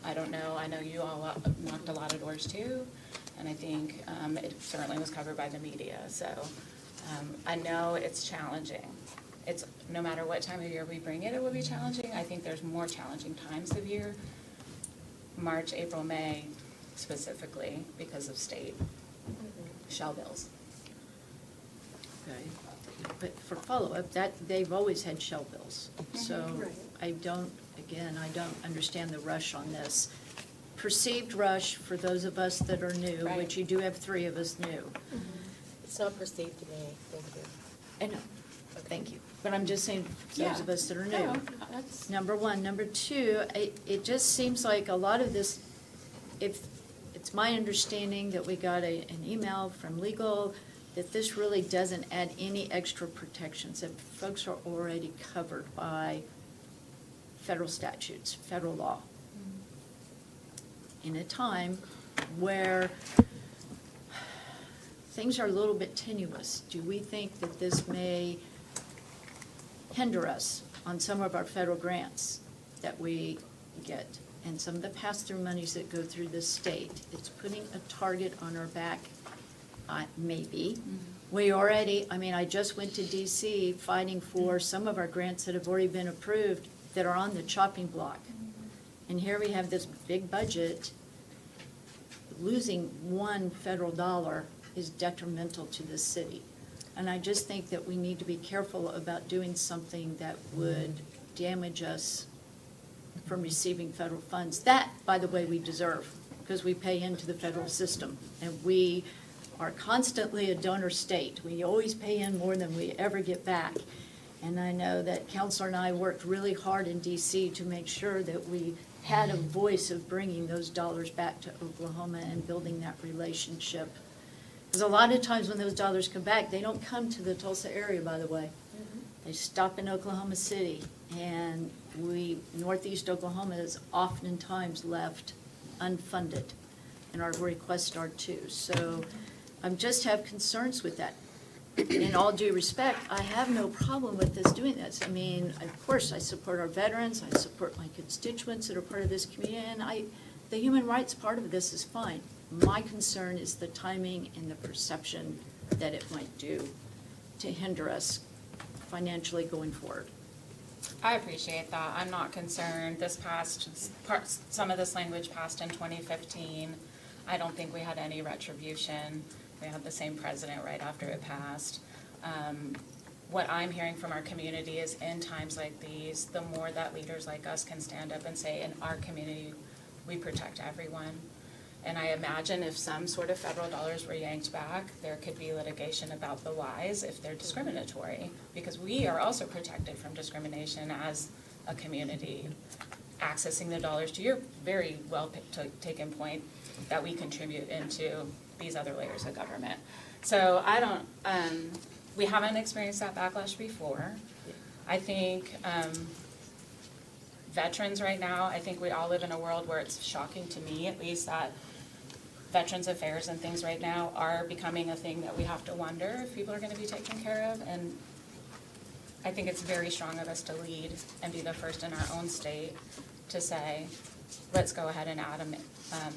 I don't know, I know you all knocked a lot of doors too, and I think it certainly was covered by the media. So I know it's challenging. It's, no matter what time of year we bring it, it will be challenging. I think there's more challenging times of year. March, April, May, specifically because of state shell bills. Okay, but for follow-up, they've always had shell bills. So I don't understand the rush on this. Perceived rush for those of us that are new, Right. which you do have 3 of us new. It's not perceived to me, thank you. I know, thank you. But I'm just saying, for those of us that are new. No, that's, Number one. Number two, it just seems like a lot of this, if, it's my understanding that we got an email from legal, that this really doesn't add any extra protections, that folks are already covered by federal statutes, federal law. In a time where things are a little bit tenuous, do we think that this may hinder us on some of our federal grants that we get and some of the pass-through monies that go through the state? It's putting a target on our back, maybe. We already, I just went to DC fighting for some of our grants that have already been approved that are on the chopping block. And here we have this big budget. Losing one federal dollar is detrimental to this city. And I just think that we need to be careful about doing something that would damage us from receiving federal funds. That, by the way, we deserve, because we pay into the federal system. And we are constantly a donor state. We always pay in more than we ever get back. And I know that Counselor and I worked really hard in DC to make sure that we had a voice of bringing those dollars back to Oklahoma and building that relationship. Because a lot of times when those dollars come back, they don't come to the Tulsa area, by the way. They stop in Oklahoma City, and Northeast Oklahoma is oftentimes left unfunded, and our requests are too. So I just have concerns with that. In all due respect, I have no problem with this doing this. Of course, I support our veterans, I support my constituents that are part of this community, and the human rights part of this is fine. My concern is the timing and the perception that it might do to hinder us financially going forward. I appreciate that. I'm not concerned. Some of this language passed in 2015. I don't think we had any retribution. We had the same president right after it passed. What I'm hearing from our community is in times like these, the more that leaders like us can stand up and say, in our community, we protect everyone. And I imagine if some sort of federal dollars were yanked back, there could be litigation about the whys if they're discriminatory. Because we are also protected from discrimination as a community, accessing the dollars, to your very well taken point, that we contribute into these other layers of government. So we haven't experienced that backlash before. I think veterans right now, I think we all live in a world where it's shocking to me, at least, that Veterans Affairs and things right now are becoming a thing that we have to wonder if people are going to be taken care of. And I think it's very strong of us to lead and be the first in our own state to say, let's go ahead and add them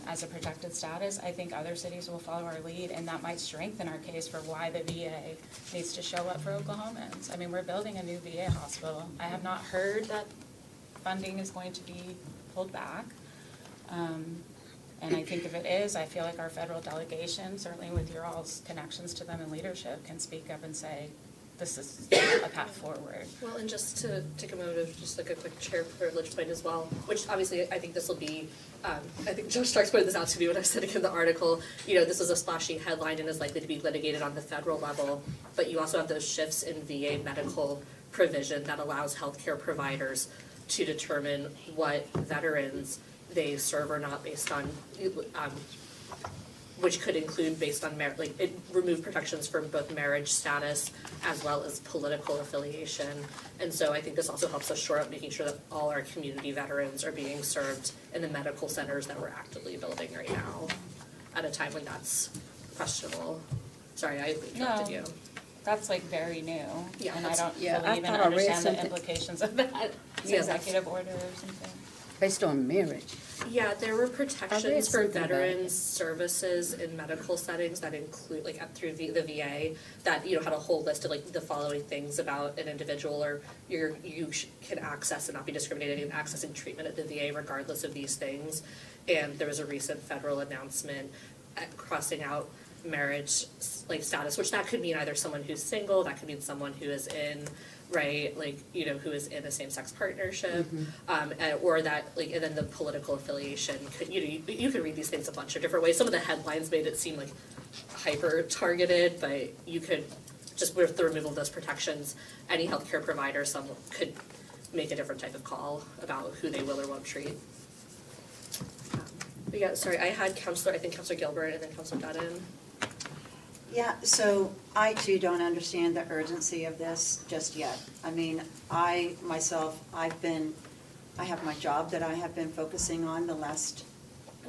as a protected status. I think other cities will follow our lead, and that might strengthen our case for why the VA needs to show up for Oklahomans. We're building a new VA hospital. I have not heard that funding is going to be pulled back. And I think if it is, I feel like our federal delegation, certainly with your all's connections to them and leadership, can speak up and say, this is a path forward. Well, and just to take a moment of just like a quick chair privilege point as well, which obviously I think this will be, I think Judge Starks pointed this out to me when I was sitting in the article, this is a splashy headline and is likely to be litigated on the federal level, but you also have those shifts in VA medical provision that allows healthcare providers to determine what veterans they serve or not based on, which could include based on merit, like it remove protections from both marriage status as well as political affiliation. And so I think this also helps us shore up making sure that all our community veterans are being served in the medical centers that we're actively building right now at a time when that's questionable. Sorry, I interrupted you. That's very new. Yeah, and I that's- don't yeah, I believe and thought I read understand the something. implications of that. It's Yeah, executive order or something. based on marriage. Yeah, there were protections for something about it. veterans services in medical settings that include, like, up through the VA, that, you know, had a whole list of, like, the following things about an individual, or can access and not be discriminated in accessing treatment at the VA regardless of these things. And there was a recent federal announcement crossing out marriage, like, status, which that could mean either someone who's single, that could mean someone who is in, right, like, you know, who is in a same-sex partnership, or that, like, and then the political affiliation could, you could read these things a bunch of different ways. Some of the headlines made it seem like hyper-targeted, but you could, just with the removal of those protections, any healthcare provider, someone could make a different type of call about who they will or won't treat. But yeah, sorry, I had I think Counselor Gilbert and then Counselor Dutton. Yeah, so I too don't understand the urgency of this just yet. I mean, I have my job that I have been focusing on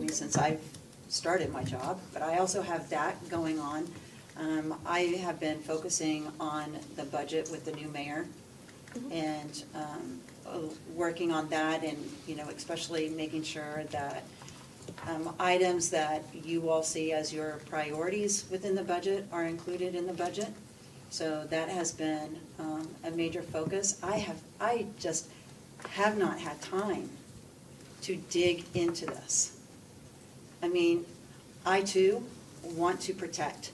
since I've started my job, but I also have that going on. I have been focusing on the budget with the new mayor and working on that, and, you know, especially making sure that items that you all see as your priorities within the budget are included in the budget. So that has been a major focus. I just have not had time to dig into this. I mean, I too want to protect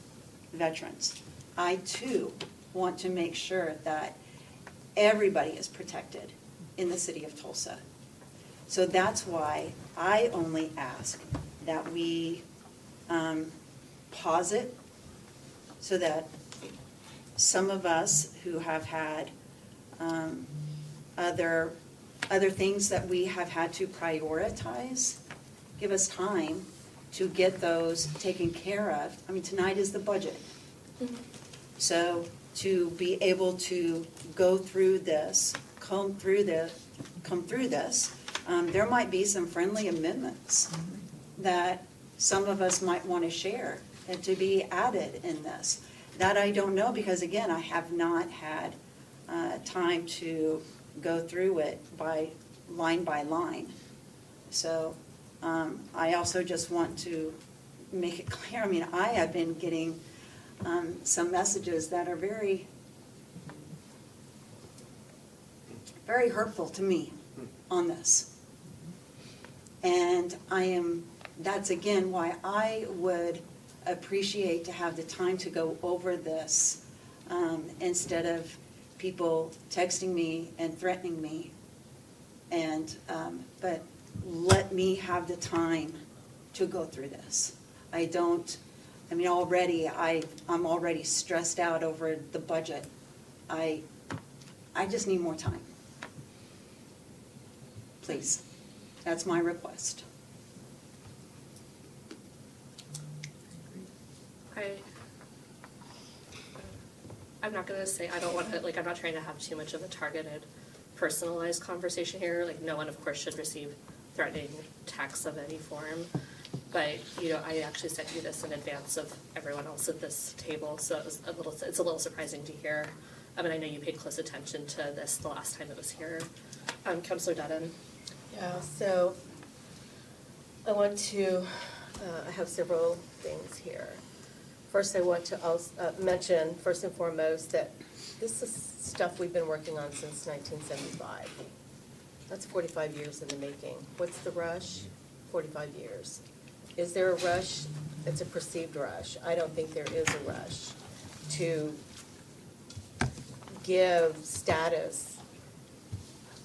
veterans. I too want to make sure that everybody is protected in the city of Tulsa. So that's why I only ask that we pause it so that some of us who have had other things that we have had to prioritize, give us time to get those taken care of. I mean, tonight is the budget. So to be able to go through this, come through this, there might be some friendly amendments that some of us might want to share and to be added in this. That I don't know, because again, I have not had time to go through it by line. So I also just want to make it clear, I mean, I have been getting some messages that are very, very hurtful to me on this. And that's again why I would appreciate to have the time to go over this instead of people texting me and threatening me. And, but let me have the time to go through this. Already I'm already stressed out over the budget. I just need more time. Please, that's my request. I'm not gonna say, I don't want to, like, I'm not trying to have too much of a targeted, personalized conversation here. Like, no one, of course, should receive threatening texts of any form. But, you know, I actually sent you this in advance of everyone else at this table, so it's a little surprising to hear. I mean, I know you paid close attention to this the last time it was here. Councilor Dutton. Yeah, so I want to, I have several things here. First, I want to also mention, first and foremost, that this is stuff we've been working on since 1975. That's 45 years in the making. What's the rush? 45 years. Is there a rush? It's a perceived rush. I don't think there is a rush to give status,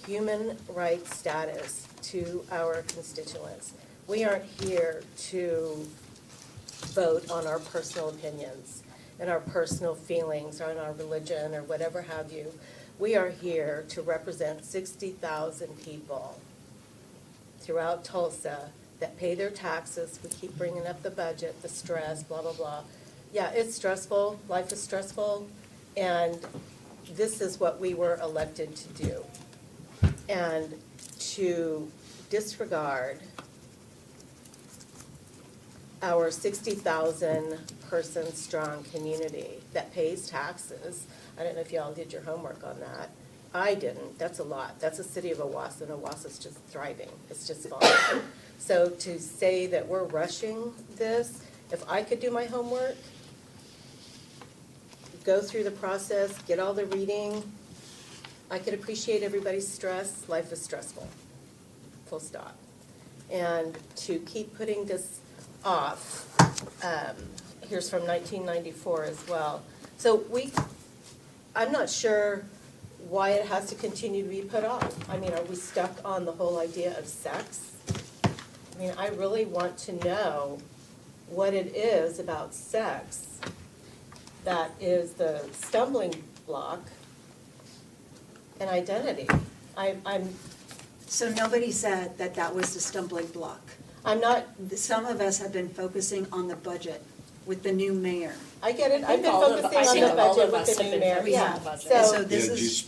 human rights status, to our constituents. We aren't here to vote on our personal opinions and our personal feelings on our religion or whatever have you. We are here to represent 60,000 people throughout Tulsa that pay their taxes. We keep bringing up the budget, the stress, blah, blah, blah. Yeah, it's stressful. Life is stressful. And this is what we were elected to do. And to disregard our 60,000 person strong community that pays taxes. I don't know if y'all did your homework on that. I didn't, that's a lot. That's the city of Owasso, and Owasso's just thriving. It's just fine. So to say that we're rushing this, if I could do my homework, go through the process, get all the reading, I could appreciate everybody's stress. Life is stressful, full stop. And to keep putting this off, here's from 1994 as well. So I'm not sure why it has to continue to be put off. I mean, are we stuck on the whole idea of sex? I mean, I really want to know what it is about sex that is the stumbling block in identity. I'm So nobody said that that was the stumbling block. I'm not, Some of us have been focusing on the budget with the new mayor. I get it, I've been all of- focusing I on think the all of budget with us the have new been mayor, focusing on yeah. the budget. And so So, this Yeah, is, just-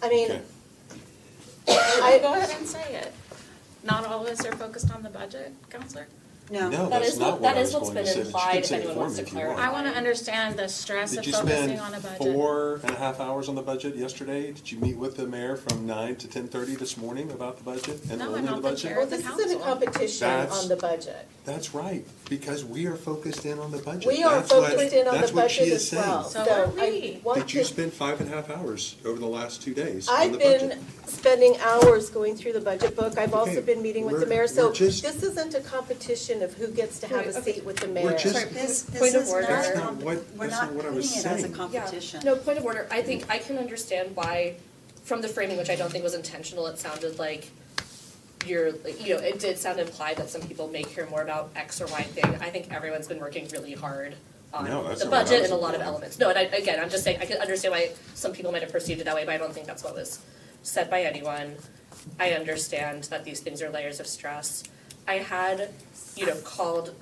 I mean, okay. Go ahead and say it. Not all of us are focused on the budget, Counselor? no. No, That that's is not what- what that I is was what's going to been say. but you implied, can if say it anyone for wants me to if you want. clarify. I want to understand the stress of Did you focusing spend on a budget. 4.5 hours on the budget yesterday? Did you meet with the mayor from 9 to 10:30 this morning about the budget and No, I'm only not the the budget? chair. well, the this isn't council. a competition That's- on the budget. That's right, because we are focused in on the budget. We are That's what- focused in on the that's what she budget is as saying. well. So So are I we. want Did you to, spend 5.5 hours over the last 2 days on I've the budget? been spending hours going through the budget book. I've also Okay, been meeting with the we're- mayor. So we're just- this isn't a competition of who gets to have a seat with the mayor. just- Sorry, this Point of is order. not, That's not what- we're that's not not what I putting was it as a saying. competition. No, point of order, I think I can understand why, from the framing, which I don't think was intentional, it sounded like it did sound implied that some people may care more about X or Y thing. I think everyone's been working really hard on No, that's the not what I budget was and a lot of implying. elements. No, and again, I'm just saying, I can understand why some people might have perceived it that way, but I don't think that's what was said by anyone. I understand that these things are layers of stress. I had, called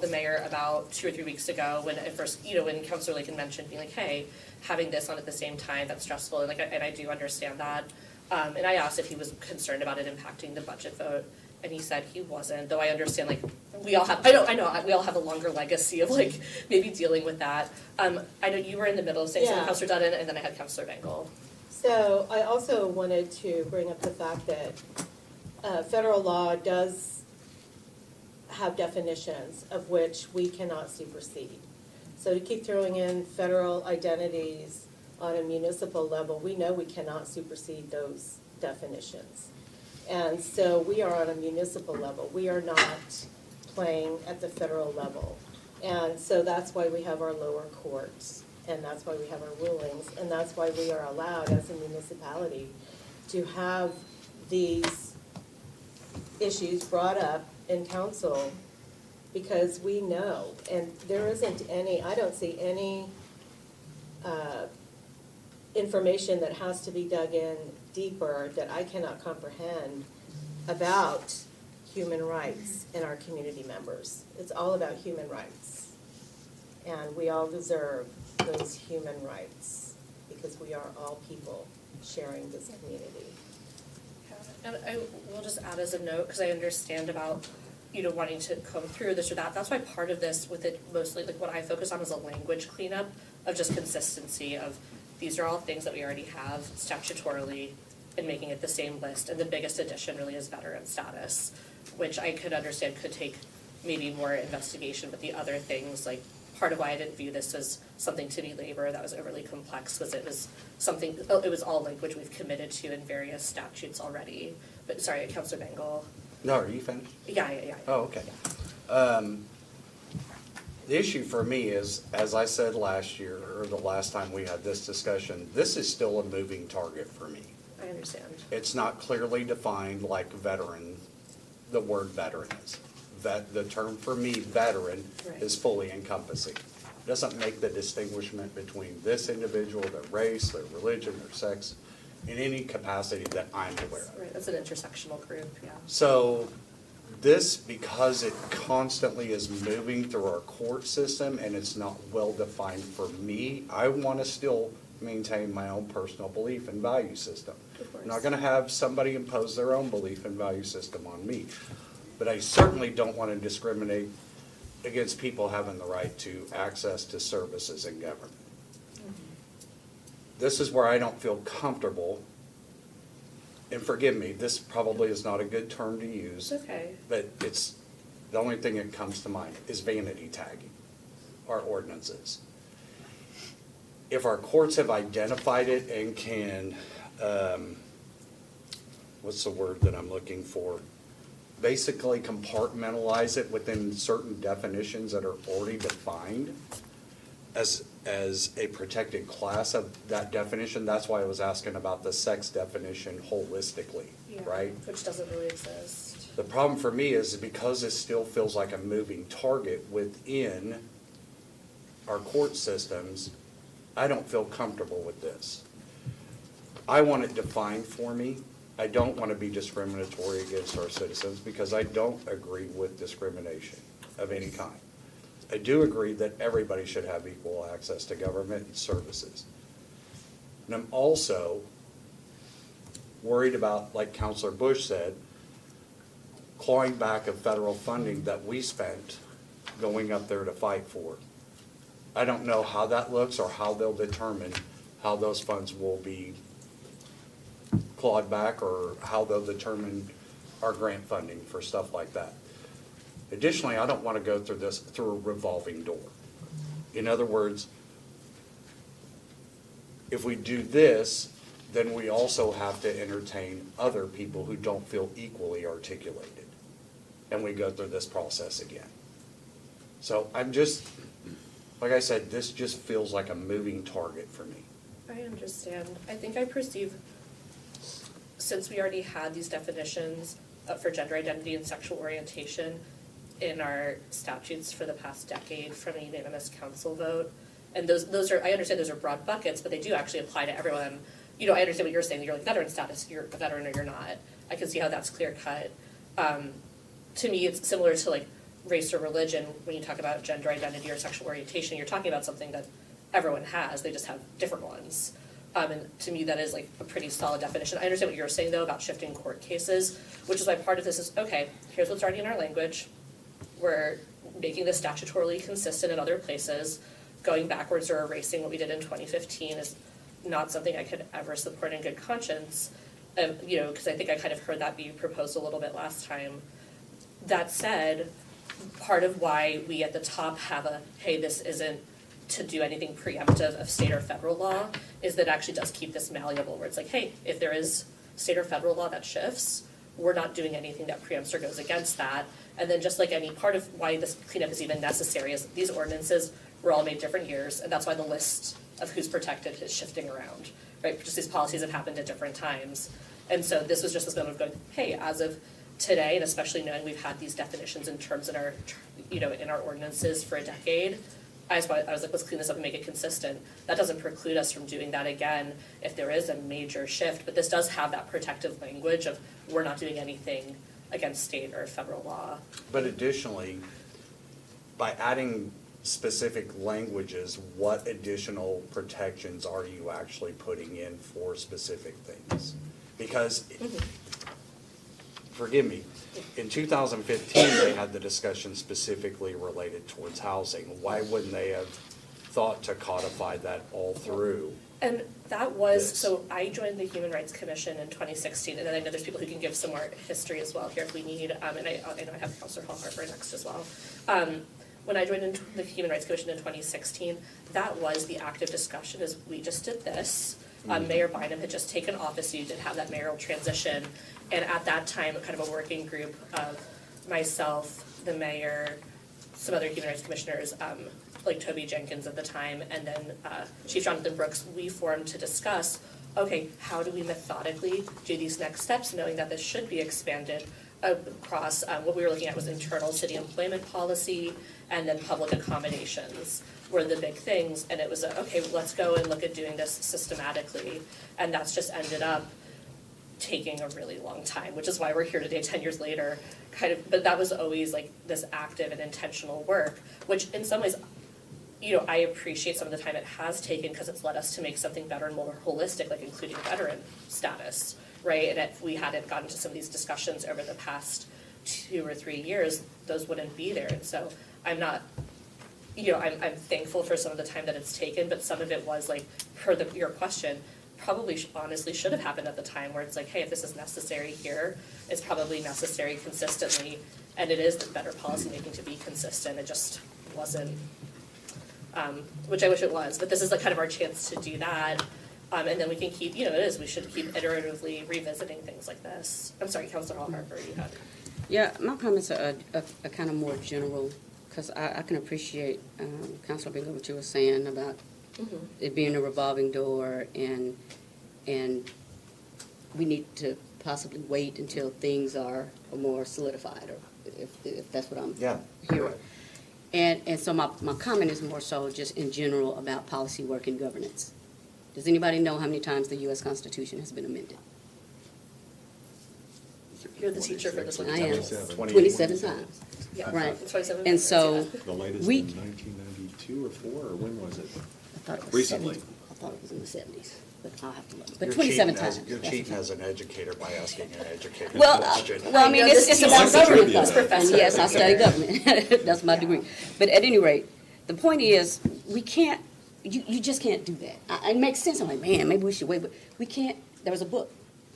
the mayor about 2 or 3 weeks ago when at first, when Councilor Lakin mentioned being like, hey, having this on at the same time, that's stressful, and I do understand that. And I asked if he was concerned about it impacting the budget vote, and he said he wasn't, though I understand, we all have, I know, we all have a longer legacy of maybe dealing with that. I know you were in the middle of saying something, Yeah. Councilor Dutton, and then I had Councilor Bengal. So I also wanted to bring up the fact that federal law does have definitions of which we cannot supersede. So to keep throwing in federal identities on a municipal level, we know we cannot supersede those definitions. And so we are on a municipal level. We are not playing at the federal level. And so that's why we have our lower courts, and that's why we have our rulings, and that's why we are allowed as a municipality to have these issues brought up in council, because we know, and there isn't any, I don't see any information that has to be dug in deeper that I cannot comprehend about human rights in our community members. It's all about human rights. And we all deserve those human rights because we are all people sharing this community. And I will just add as a note, because I understand about, wanting to comb through this or that. That's why part of this with it mostly, what I focus on is a language cleanup of just consistency of these are all things that we already have statutorily and making it the same list. And the biggest addition really is veteran status, which I could understand could take maybe more investigation, but the other things, part of why I didn't view this as something to be labor that was overly complex was it was something, it was all language we've committed to in various statutes already. But sorry, Councilor Bengal. No, are you finished? Yeah. Oh, okay. The issue for me is, as I said last year, or the last time we had this discussion, this is still a moving target for me. I understand. It's not clearly defined like veteran, the word veteran is. That the term for me, veteran, Right. is fully encompassing. It doesn't make the distinguishment between this individual, their race, their religion, their sex, in any capacity that I'm aware of. Right, that's an intersectional group, yeah. So this, because it constantly is moving through our court system and it's not well-defined for me, I want to still maintain my own personal belief and value system. I'm not going to have somebody impose their own belief and value system on me. But I certainly don't want to discriminate against people having the right to access to services in government. this is where I don't feel comfortable, and forgive me, this probably is not a good term to use. It's okay. But it's, the only thing that comes to mind is vanity tagging our ordinances. If our courts have identified it and can, what's the word that I'm looking for? Basically compartmentalize it within certain definitions that are already defined as a protected class of that definition. That's why I was asking about the sex definition holistically, right? Which doesn't really exist. The problem for me is because it still feels like a moving target within our court systems, I don't feel comfortable with this. I want it defined for me. I don't want to be discriminatory against our citizens because I don't agree with discrimination of any kind. I do agree that everybody should have equal access to government services. And I'm also worried about, like Counselor Bush said, clawing back of federal funding that we spent going up there to fight for. I don't know how that looks or how they'll determine how those funds will be clawed back or how they'll determine our grant funding for stuff like that. Additionally, I don't want to go through this through a revolving door. In other words, if we do this, then we also have to entertain other people who don't feel equally articulated. And we go through this process again. So I'm just, like I said, this just feels like a moving target for me. I understand. I think I perceive, since we already had these definitions for gender identity and sexual orientation in our statutes for the past decade from a unanimous council vote, and those are, I understand those are broad buckets, but they do actually apply to everyone. You know, I understand what you're saying, you're like veteran status, you're a veteran or you're not. I can see how that's clear cut. To me, it's similar to like race or religion. When you talk about gender identity or sexual orientation, you're talking about something that everyone has, they just have different ones. And to me, that is like a pretty solid definition. I understand what you're saying though about shifting court cases, which is why part of this is, okay, here's what's already in our language. We're making this statutorily consistent in other places. Going backwards or erasing what we did in 2015 is not something I could ever support in good conscience. You know, because I think I kind of heard that be proposed a little bit last time. That said, part of why we at the top have a, hey, this isn't to do anything preemptive of state or federal law, is that it actually does keep this malleable, where it's like, hey, if there is state or federal law that shifts, we're not doing anything that preempts or goes against that. And then just like any part of why this cleanup is even necessary is these ordinances were all made different years, and that's why the list of who's protected is shifting around, right? Just these policies have happened at different times. And so this was just this moment of going, hey, as of today, and especially knowing we've had these definitions and terms in our, you know, in our ordinances for a decade, I was like, let's clean this up and make it consistent. That doesn't preclude us from doing that again if there is a major shift, but this does have that protective language of we're not doing anything against state or federal law. But additionally, by adding specific languages, what additional protections are you actually putting in for specific things? Because, forgive me, in 2015, they had the discussion specifically related towards housing. Why wouldn't they have thought to codify that all through? And that was, Yes. so I joined the Human Rights Commission in 2016, and then I know there's people who can give some more history as well here if we need, and I know I have Councilor Hall Harper next as well. When I joined the Human Rights Commission in 2016, that was the active discussion, is we just did this. Mayor Bynum had just taken office, so you did have that mayoral transition, and at that time, kind of a working group of myself, the mayor, some other human rights commissioners, like Toby Jenkins at the time, and then Chief Jonathan Brooks, we formed to discuss, okay, how do we methodically do these next steps, knowing that this should be expanded across, what we were looking at was internal city employment policy, and then public accommodations were the big things, and it was, okay, let's go and look at doing this systematically, and that's just ended up taking a really long time, which is why we're here today 10 years later, kind of, but that was always like this active and intentional work, which in some ways, you know, I appreciate some of the time it has taken because it's led us to make something better and more holistic, like including veteran status, right? And if we hadn't gotten to some of these discussions over the past 2 or 3 years, those wouldn't be there. And so I'm not I'm thankful for some of the time that it's taken, but some of it was like, per your question, probably honestly should have happened at the time where it's like, hey, if this is necessary here, it's probably necessary consistently, and it is the better policymaking to be consistent, it just wasn't, which I wish it was, but this is like kind of our chance to do that. And then we can keep, we should keep iteratively revisiting things like this. I'm sorry, Councilor Hall Harper, you had. Yeah, my comments are kind of more general, because I can appreciate, Councilor Bingham, what you were saying about it being a revolving door, and we need to possibly wait until things are more solidified, or if that's what I'm hearing. And so my comment is more so just in general about policy work and governance. Does anybody know how many times the U.S. Constitution has been amended? You're the teacher for this one. I am. 27 times. Yeah. Right. 27 And so, The latest we, in 1992 or 4, or when was it? I thought it was Recently. 70. I thought it was in the 70s, but I'll have to look. But You're 27 cheating as- times. You're That's cheating the as an educator by asking an educated Well, question. well, I mean, it's about government, This though. professor. And yes, I study government. That's my degree. But at any rate, the point is, we can't, you just can't do that. It makes sense. I'm like, man, maybe we should wait, but we can't. There was a book,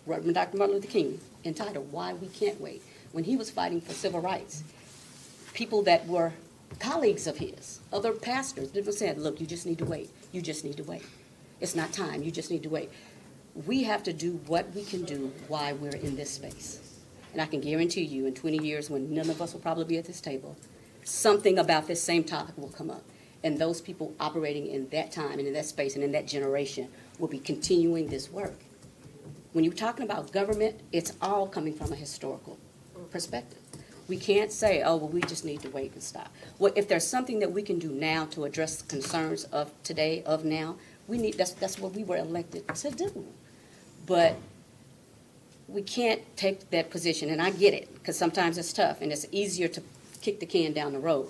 written by Dr. Martin Luther King, entitled Why We Can't Wait. When he was fighting for civil rights, people that were colleagues of his, other pastors, they were saying, look, you just need to wait. You just need to wait. It's not time. You just need to wait. We have to do what we can do while we're in this space. And I can guarantee you, in 20 years, when none of us will probably be at this table, something about this same topic will come up. And those people operating in that time and in that space and in that generation will be continuing this work. When you're talking about government, it's all coming from a historical perspective. We can't say, oh, well, we just need to wait and stop. Well, if there's something that we can do now to address the concerns of today, of now, we need, that's what we were elected to do. But we can't take that position, and I get it, because sometimes it's tough, and it's easier to kick the can down the road.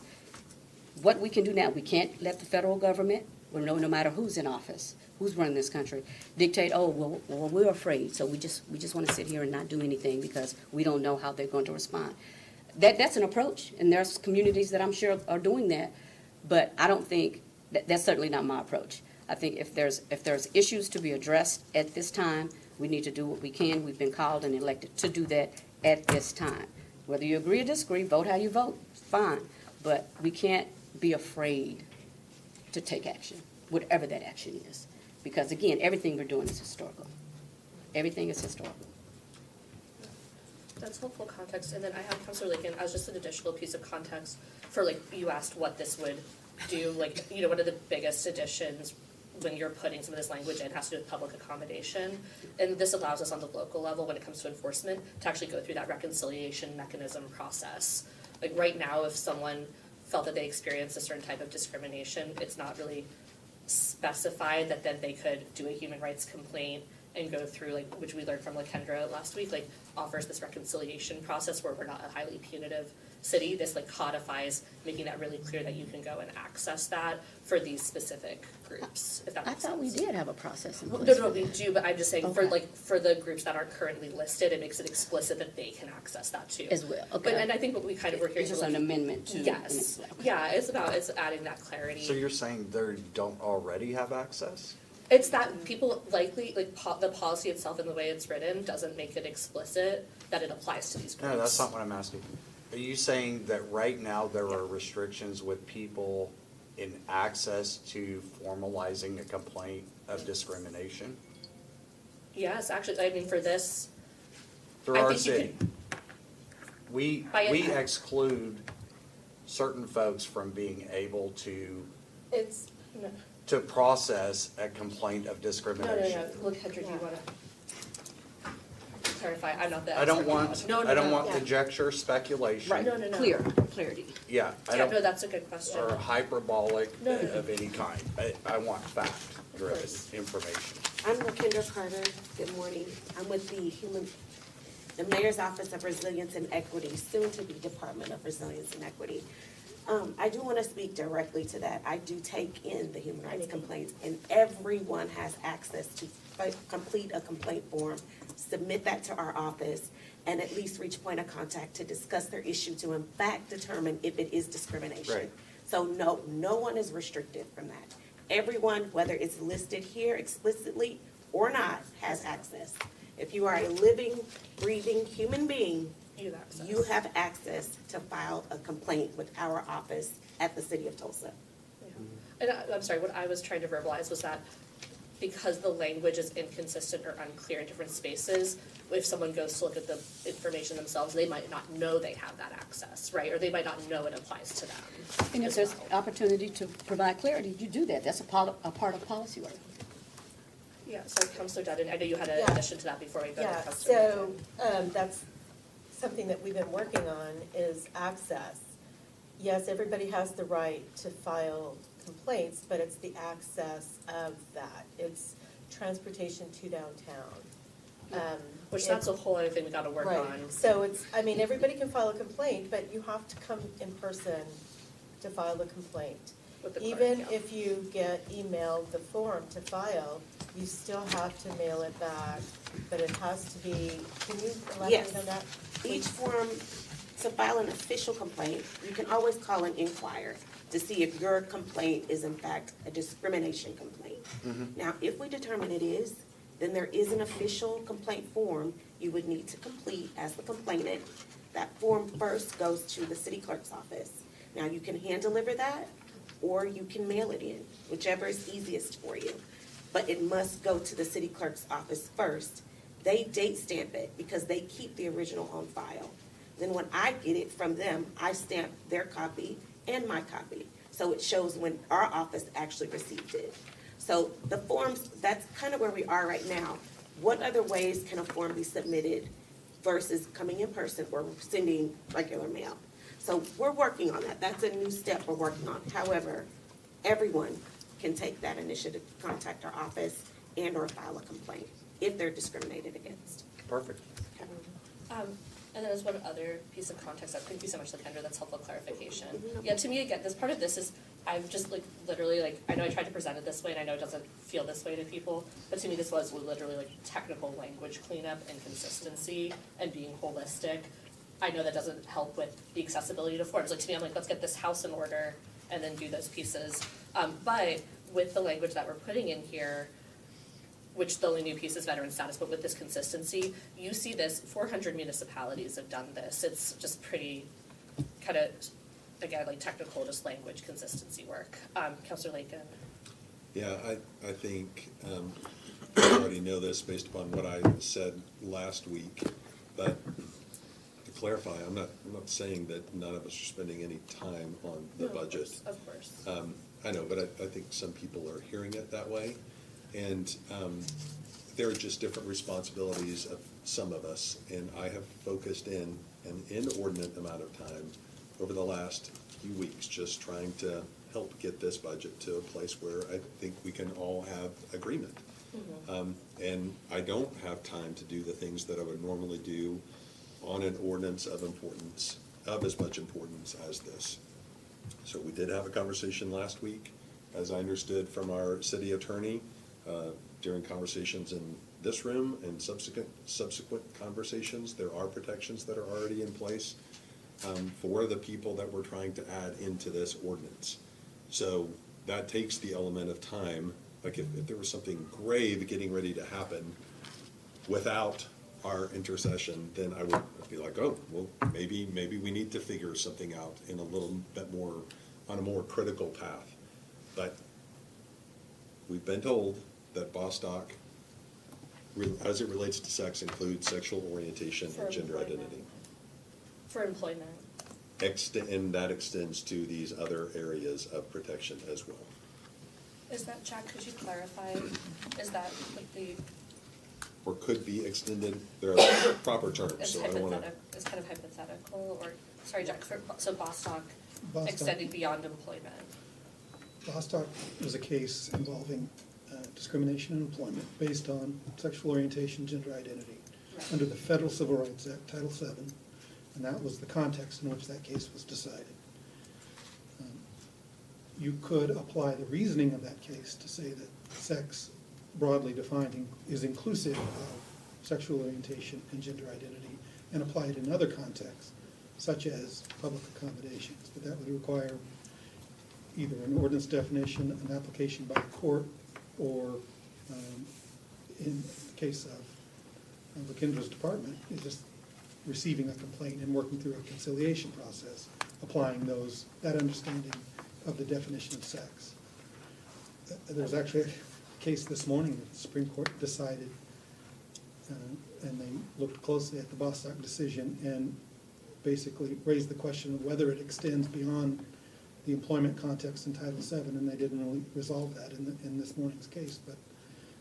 What we can do now, we can't let the federal government, or no matter who's in office, who's running this country, dictate, oh, well, we're afraid, so we just want to sit here and not do anything because we don't know how they're going to respond. That's an approach, and there's communities that I'm sure are doing that, but I don't think, that's certainly not my approach. I think if there's issues to be addressed at this time, we need to do what we can. We've been called and elected to do that at this time. Whether you agree or disagree, vote how you vote, fine, but we can't be afraid to take action, whatever that action is. Because again, everything we're doing is historical. Everything is historical. That's helpful context, and then I have Councilor Lakin as just an additional piece of context for, like, you asked what this would do, like, one of the biggest additions when you're putting some of this language in has to do with public accommodation, and this allows us on the local level, when it comes to enforcement, to actually go through that reconciliation mechanism process. Like, right now, if someone felt that they experienced a certain type of discrimination, it's not really specified that then they could do a human rights complaint and go through, like, which we learned from LaKendra last week, like, offers this reconciliation process where we're not a highly punitive city. This, like, codifies, making that really clear that you can go and access that for these specific groups, if that I makes sense. thought we did have a process in place. No, we do, but I'm just saying, for, Okay. like, for the groups that aren't currently listed, it makes it explicit that they can access that too. As well, But, okay. and I think what we kind of were hearing. It's just like, an amendment to. Yes, okay. yeah, it's adding that clarity. So you're saying they don't already have access? It's that people likely, like, the policy itself and the way it's written doesn't make it explicit that it applies to these groups. No, that's not what I'm asking. Are you saying that right now there are restrictions with people in access to formalizing a complaint of discrimination? Yes, actually, I mean, for this, Through I our think you city? We By it- exclude certain folks from being able to no, process a complaint of discrimination. Look, Hedrick, do you wanna clarify? I'm not the I don't expert. want, No, I don't no. want conjecture, speculation. Right, No. clarity. Yeah, I Yeah, don't, no, that's a good question. or hyperbolic No. of any kind. I want fact-driven information. I'm LaKendra Carter. Good morning. I'm with the Mayor's Office of Resilience and Equity, soon to be Department of Resilience and Equity. I do want to speak directly to that. I do take in the human rights complaints, and everyone has access to complete a complaint form, submit that to our office, and at least reach point of contact to discuss their issue to in fact determine if it is discrimination. Right. So no, no one is restricted from that. Everyone, whether it's listed here explicitly or not, has access. If you are a living, breathing human being, You have access. you have access to file a complaint with our office at the city of Tulsa. And I'm sorry, what I was trying to verbalize was that because the language is inconsistent or unclear in different spaces, if someone goes to look at the information themselves, they might not know they have that access, right? Or they might not know it applies to them. And if as there's well. opportunity to provide clarity, you do that. That's a part of policy work. Yeah, so Counselor Dutton, I know you had an Yeah. addition to that before we go to Yeah, Counselor so, Lincoln. that's something that we've been working on is access. Yes, everybody has the right to file complaints, but it's the access of that. It's transportation to downtown. Which that's a whole other thing we gotta work Right. on. So it's, I mean, everybody can file a complaint, but you have to come in person to file a complain. With the clerk, Even yeah. if you get emailed the form to file, you still have to mail it back, but it has to be, can you Yes. elaborate on that? Each please? form, to file an official complaint, you can always call and inquire to see if your complaint is in fact a discrimination complaint. Now, if we determine it is, then there is an official complaint form you would need to complete as the complainant. That form first goes to the city clerk's office. Now, you can hand deliver that, or you can mail it in, whichever is easiest for you. But it must go to the city clerk's office first. They date stamp it because they keep the original on file. Then when I get it from them, I stamp their copy and my copy. So it shows when our office actually received it. So the forms, that's kind of where we are right now. What other ways can a form be submitted versus coming in person or sending regular mail? So we're working on that. That's a new step we're working on. However, everyone can take that initiative, contact our office and or file a complaint if they're discriminated against. Perfect. And then there's one other piece of context, thank you so much, Lakendra, that's helpful clarification. Yeah, to me, again, this part of this is, I've just like, literally, like, I know I tried to present it this way, and I know it doesn't feel this way to people, but to me, this was literally like technical language cleanup and consistency and being holistic. I know that doesn't help with the accessibility to forms, like, to me, I'm like, let's get this house in order and then do those pieces. But with the language that we're putting in here, which the only new piece is veteran status, but with this consistency, you see this, 400 municipalities have done this. It's just pretty kind of, again, like technical, just language consistency work. Counselor Lakin. Yeah, I think, you already know this based upon what I said last week, but to clarify, I'm not saying that none of us are spending any time on the No, budget. Of course. I know, but I think some people are hearing it that way. And there are just different responsibilities of some of us. And I have focused in an inordinate amount of time over the last few weeks just trying to help get this budget to a place where I think we can all have agreement. And I don't have time to do the things that I would normally do on an ordinance of importance, of as much importance as this. So we did have a conversation last week, as I understood from our city attorney, during conversations in this room and subsequent conversations, there are protections that are already in place for the people that we're trying to add into this ordinance. So that takes the element of time, like if there was something grave getting ready to happen without our intercession, then I would be like, oh, well, maybe we need to figure something out in a little bit more, on a more critical path. But we've been told that Bostock, as it relates to sex, includes sexual orientation For and gender employment. identity. For employment. And that extends to these other areas of protection as well. Is that, Jack, could you clarify, is that like the, Or could be extended, there are proper terms, it's so I don't wanna. hypothetical, it's kind of hypothetical, or, sorry, Jack, so Bostock Bostock. extending beyond employment. Bostock was a case involving discrimination in employment based on sexual orientation, gender identity, Right. under the Federal Civil Rights Act, Title VII, and that was the context in which that case was decided. You could apply the reasoning of that case to say that sex, broadly defined, is inclusive of sexual orientation and gender identity, and apply it in other contexts, such as public accommodations, but that would require either an ordinance definition, an application by court, or in the case of Lakendra's department, is just receiving a complaint and working through a conciliation process, applying that understanding of the definition of sex. There was actually a case this morning that the Supreme Court decided, and they looked closely at the Bostock decision and basically raised the question of whether it extends beyond the employment context in Title VII, and they didn't really resolve that in this morning's case. But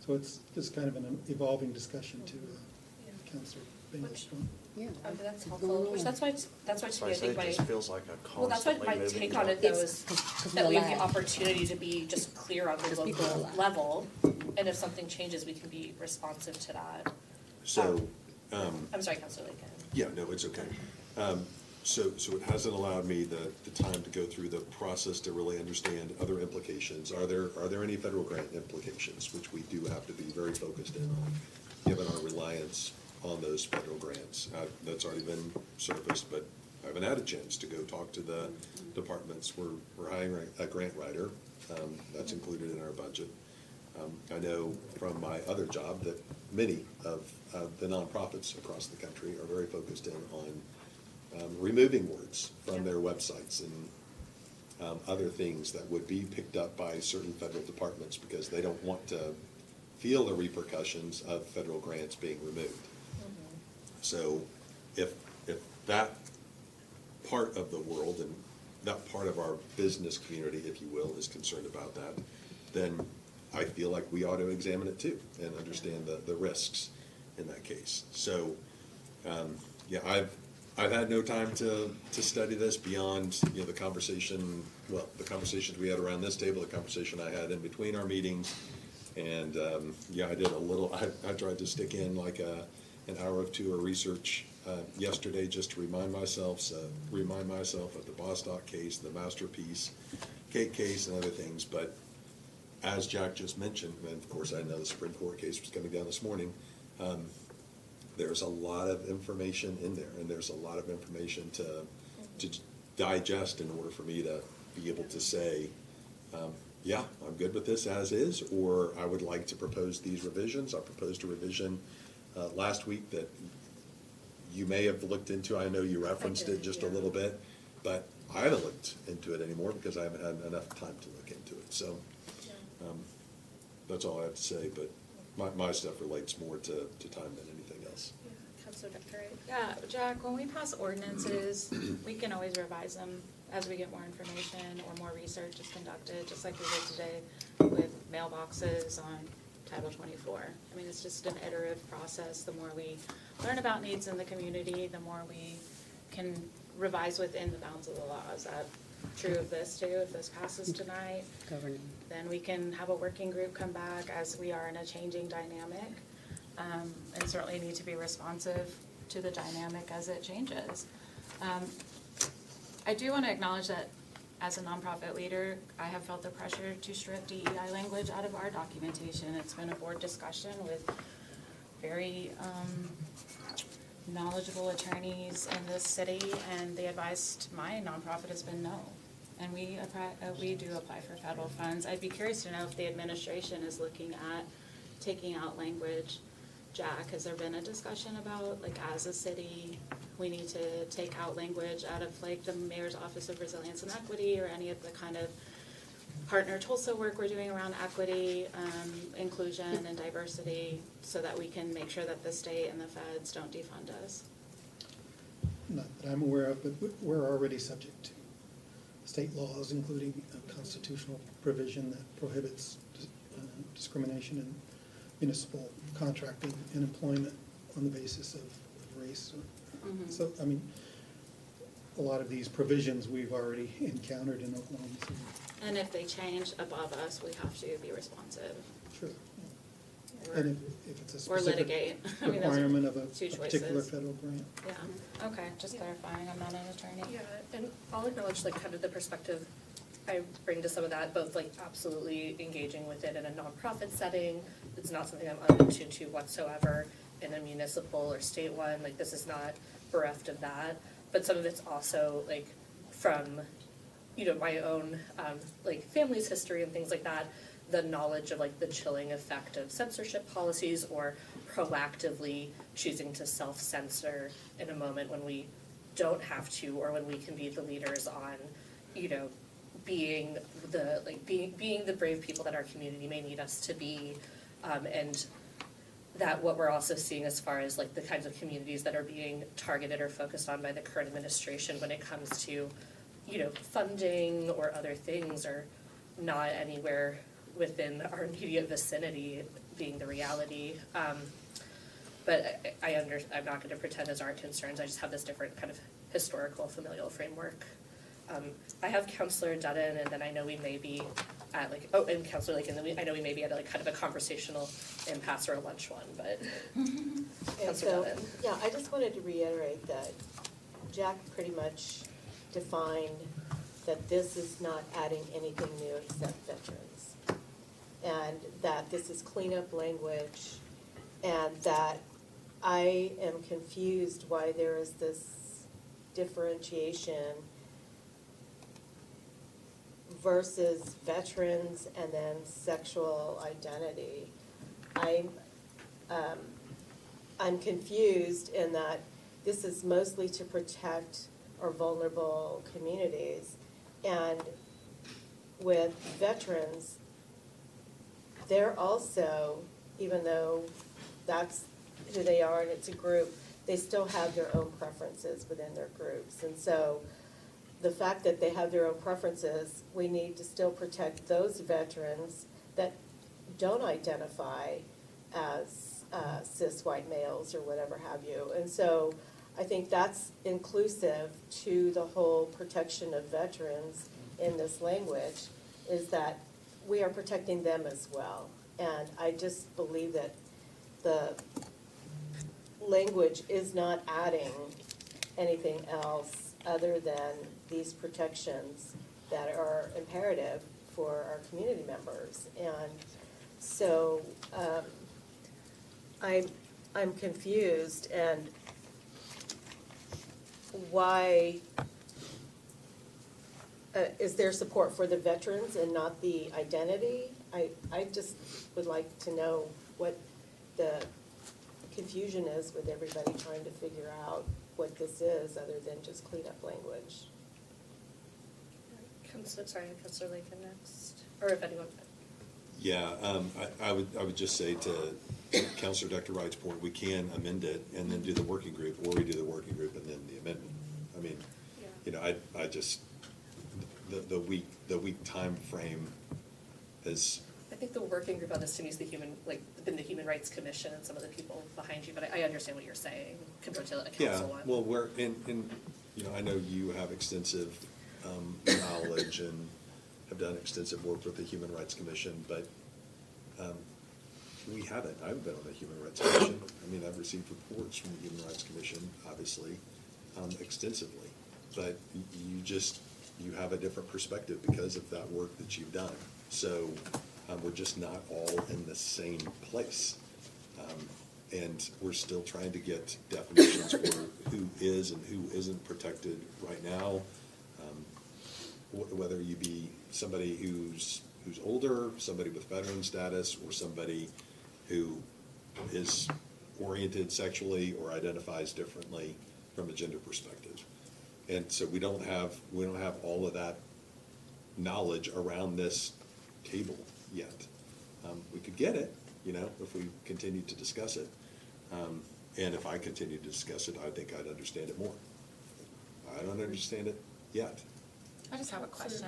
so it's just kind of an evolving discussion to Councilor Bingham. Yeah. Okay, that's helpful, which that's why to me, I think It my, just feels like a well, that's why constantly my moving take on it though is Because that we're we have the alive. opportunity to be just clear on the Because people are local alive. level, and if something changes, we can be responsive to that. So, I'm sorry, Councilor Lakin. yeah, no, it's okay. So it hasn't allowed me the time to go through the process to really understand other implications. Are there any federal grant implications, which we do have to be very focused in on, given our reliance on those federal grants? That's already been surfaced, but I haven't had a chance to go talk to the departments. We're hiring a grant writer. That's included in our budget. I know from my other job that many of the nonprofits across the country are very focused in on removing words from their websites and other things that would be picked up by certain federal departments because they don't want to feel the repercussions of federal grants being removed. So if that part of the world and that part of our business community, if you will, is concerned about that, then I feel like we ought to examine it too and understand the risks in that case. So, yeah, I've had no time to study this beyond, the conversation, the conversations we had around this table, the conversation I had in between our meetings. And, yeah, I did a little, I tried to stick in like an hour or two of research yesterday just to remind myself of the Bostock case, the Masterpiece Cake case and other things. But as Jack just mentioned, and of course I know the Supreme Court case was coming down this morning, there's a lot of information in there, and there's a lot of information to digest in order for me to be able to say, yeah, I'm good with this as is, or I would like to propose these revisions. I proposed a revision last week that you may have looked into. I know you referenced it just a little bit, but I haven't looked into it anymore because I haven't had enough time to look into it. So that's all I have to say, but my stuff relates more to time than anything else. Councilor Dr. Wright? Yeah, Jack, when we pass ordinances, we can always revise them as we get more information or more research is conducted, just like we did today with mailboxes on Title 24. I mean, it's just an iterative process. The more we learn about needs in the community, the more we can revise within the bounds of the law. Is that true of this too? If this passes tonight, Governing. then we can have a working group come back as we are in a changing dynamic, and certainly need to be responsive to the dynamic as it changes. I do want to acknowledge that as a nonprofit leader, I have felt the pressure to strip DEI language out of our documentation. It's been a board discussion with very knowledgeable attorneys in this city, and the advice to my nonprofit has been no. And we do apply for federal funds. I'd be curious to know if the administration is looking at taking out language. Jack, has there been a discussion about, like, as a city, we need to take out language out of, like, the Mayor's Office of Resilience and Equity, or any of the kind of partner Tulsa work we're doing around equity, inclusion and diversity, so that we can make sure that the state and the feds don't defund us? Not that I'm aware of, but we're already subject to state laws, including a constitutional provision that prohibits discrimination in municipal contracting and employment on the basis of race. So, I mean, a lot of these provisions we've already encountered in Oklahoma City. And if they change above us, we have to be responsive. Sure. Or- And if it's a Or specific litigate. I mean, those are requirement of a two particular choices. federal grant. Yeah, okay, just clarifying, I'm not an attorney. Yeah, and I'll acknowledge like kind of the perspective I bring to some of that, both like absolutely engaging with it in a nonprofit setting. It's not something I'm unattuned to whatsoever in a municipal or state one, like this is not bereft of that. But some of it's also like from my own, like, family's history and things like that, the knowledge of, like, the chilling effect of censorship policies or proactively choosing to self-censor in a moment when we don't have to, or when we can be the leaders on, being the brave people that our community may need us to be, and that what we're also seeing as far as like the kinds of communities that are being targeted or focused on by the current administration when it comes to, funding or other things are not anywhere within our immediate vicinity being the reality. But I'm not gonna pretend those aren't concerns, I just have this different kind of historical familial framework. I have Counselor Dutton, and then I know we may be at like, and Counselor Lake, and then I know we may be at like kind of a conversational impasse or a lunch one, but. And Counselor so, Dutton. yeah, I just wanted to reiterate that Jack pretty much defined that this is not adding anything new except veterans. And that this is cleanup language, and that I am confused why there is this differentiation versus veterans and then sexual identity. I'm confused in that this is mostly to protect our vulnerable communities. And with veterans, they're also, even though that's who they are and it's a group, they still have their own preferences within their groups. And so the fact that they have their own preferences, we need to still protect those veterans that don't identify as cis white males or whatever have you. And so I think that's inclusive to the whole protection of veterans in this language, is that we are protecting them as well. And I just believe that the language is not adding anything else other than these protections that are imperative for our community members. And so I'm confused, and why is there support for the veterans and not the identity? I just would like to know what the confusion is with everybody trying to figure out what this is, other than just cleanup language. Counselor Lakin next, or if anyone. Yeah, I would just say to Counselor Dr. Wright's point, we can amend it and then do the working group, or we do the working group and then the amendment. I mean, I just, the week time frame is. I think the working group on this to me is the Human Rights Commission and some of the people behind you, but I understand what you're saying compared to a council one. Yeah, well, I know you have extensive knowledge and have done extensive work with the Human Rights Commission, but we haven't. I haven't been on the Human Rights Commission. I mean, I've received reports from the Human Rights Commission, obviously, extensively, but you have a different perspective because of that work that you've done. So we're just not all in the same place. And we're still trying to get definitions for who is and who isn't protected right now. Whether you be somebody who's older, somebody with veteran status, or somebody who is oriented sexually or identifies differently from a gender perspective. And so we don't have all of that knowledge around this table yet. We could get it, if we continue to discuss it. And if I continue to discuss it, I think I'd understand it more. I don't understand it yet. I just have a question.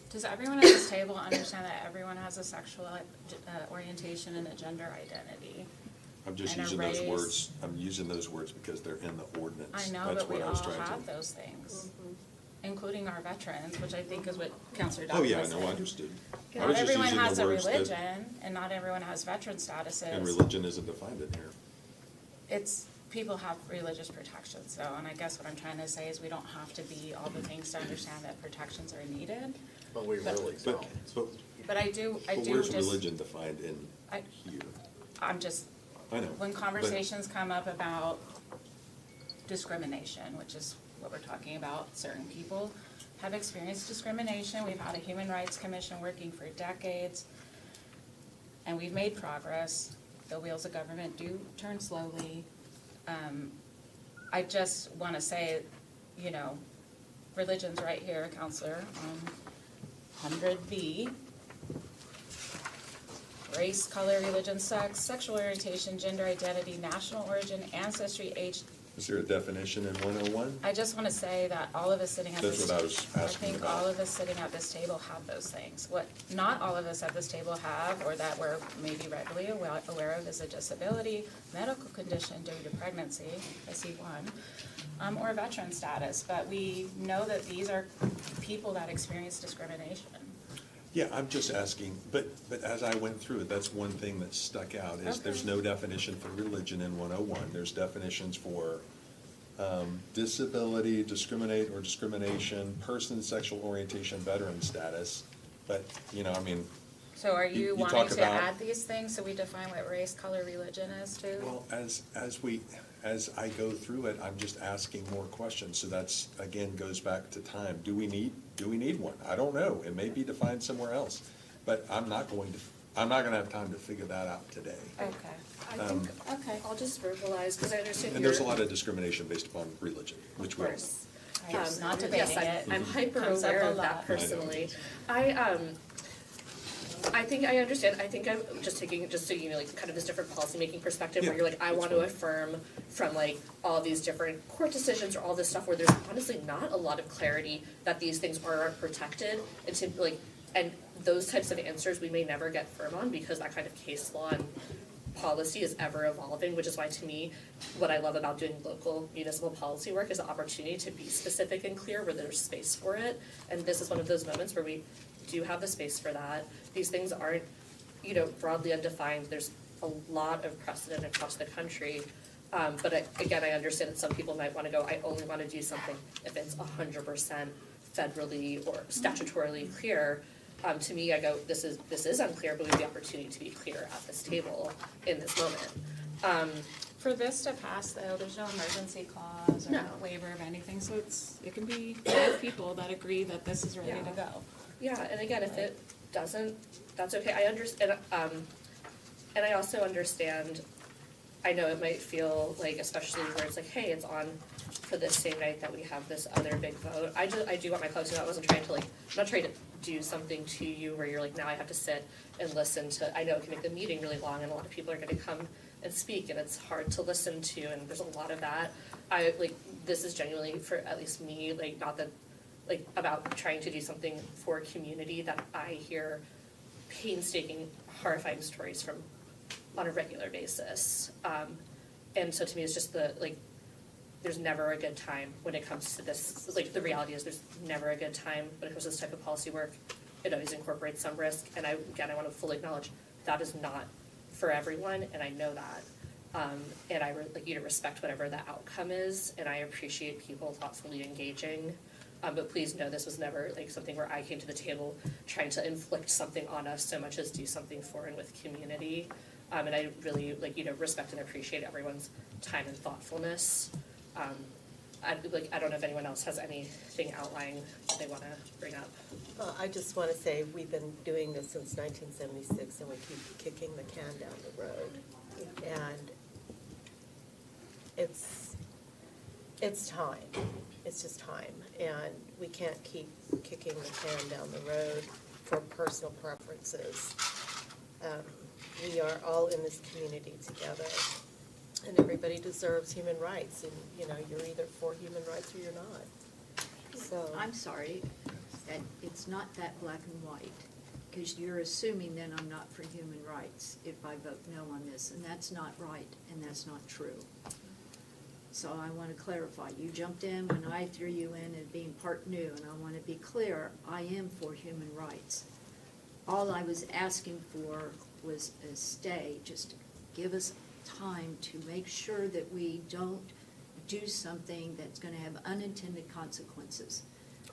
Does everyone at this table understand that everyone has a sexual orientation and a gender identity? I'm just and a using those race? words, I'm using those words because they're in the ordinance. I know, That's but we what I all was trying to- have those things, including our veterans, which I think is what Counselor Oh, Douglas yeah, said. no, I understood. I Not was just everyone using the has a words that- religion, and not everyone has veteran statuses. And religion isn't defined in here. People have religious protections, so, and I guess what I'm trying to say is we don't have to be all the things to understand that protections are needed. But we really But, don't. But I do where's just. religion defined in here? I'm just, I know. when but- conversations come up about discrimination, which is what we're talking about, certain people, have experienced discrimination. We've had a Human Rights Commission working for decades, and we've made progress. The wheels of government do turn slowly. I just want to say, you know, religion's right here, Counselor, on 100B. Race, color, religion, sex, sexual orientation, gender identity, national origin, ancestry, age. Is there a definition in 101? I just want to say that all of us sitting at this. That's what I was asking I think about. all of us sitting at this table have those things. What not all of us at this table have, or that we're maybe readily aware of, is a disability, medical condition due to pregnancy, I see one, or veteran status. But we know that these are people that experience discrimination. Yeah, I'm just asking, but as I went through it, that's one thing that stuck out, is there's no definition for religion in 101. There's definitions for disability, discriminate or discrimination, person, sexual orientation, veteran status. But, you know, I mean. So are You you talk wanting to about- add these things so we define what race, color, religion is too? Well, as I go through it, I'm just asking more questions. So that's, again, goes back to time. Do we need one? I don't know. It may be defined somewhere else. But I'm not gonna have time to figure that out today. Okay. I think, okay, I'll just verbalize, because I understand And there's a your- lot of discrimination based upon religion, which we all know. Of course. Yes, not Yes, debating it. I'm hyper Comes up aware a of that lot. personally. I think I understand, I think I'm just taking, just so you know, like, kind of this different policymaking perspective, where Yeah, you're like, I that's want to fine. affirm from like all these different court decisions or all this stuff where there's honestly not a lot of clarity that these things are protected, and to like, and those types of answers we may never get firm on, because that kind of case law and policy is ever evolving, which is why, to me, what I love about doing local municipal policy work is the opportunity to be specific and clear where there's space for it. And this is one of those moments where we do have the space for that. These things aren't, you know, broadly undefined. There's a lot of precedent across the country. But again, I understand that some people might wanna go, I only wanna do something if it's 100% federally or statutorily clear. To me, I go, this is unclear, but we have the opportunity to be clear at this table in this moment. For this to pass though, there's no emergency clause or No. waiver of anything, so it can be 5 people that agree that this is ready to go. Yeah, and again, if it doesn't, that's okay. I understand, and I also understand, I know it might feel like, especially where it's like, hey, it's on for this same night that we have this other big vote. I do want my colleagues to know I wasn't trying to like, I'm not trying to do something to you where you're like, now I have to sit and listen to, I know it can make the meeting really long and a lot of people are gonna come and speak and it's hard to listen to and there's a lot of that. This is genuinely, for at least me, like, not that, like, about trying to do something for a community that I hear painstaking, horrifying stories from on a regular basis. And so to me, it's just there's never a good time when it comes to this. Like, the reality is there's never a good time when it comes to this type of policy work. It always incorporates some risk, and I want to fully acknowledge that is not for everyone, and I know that. And I would like you to respect whatever the outcome is, and I appreciate people thoughtfully engaging. But please know this was never like something where I came to the table trying to inflict something on us so much as do something for and with community. And I really respect and appreciate everyone's time and thoughtfulness. I don't know if anyone else has anything outlying they wanna bring up. I just want to say, we've been doing this since 1976, and we keep kicking the can down the road. And it's time. It's just time. And we can't keep kicking the can down the road for personal preferences. We are all in this community together, and everybody deserves human rights. And, you're either for human rights or you're not. So I'm sorry, that it's not that black and white, because you're assuming then I'm not for human rights if I vote no on this, and that's not right, and that's not true. So I want to clarify, you jumped in when I threw you in as being part new, and I want to be clear, I am for human rights. All I was asking for was a stay, just give us time to make sure that we don't do something that's gonna have unintended consequences.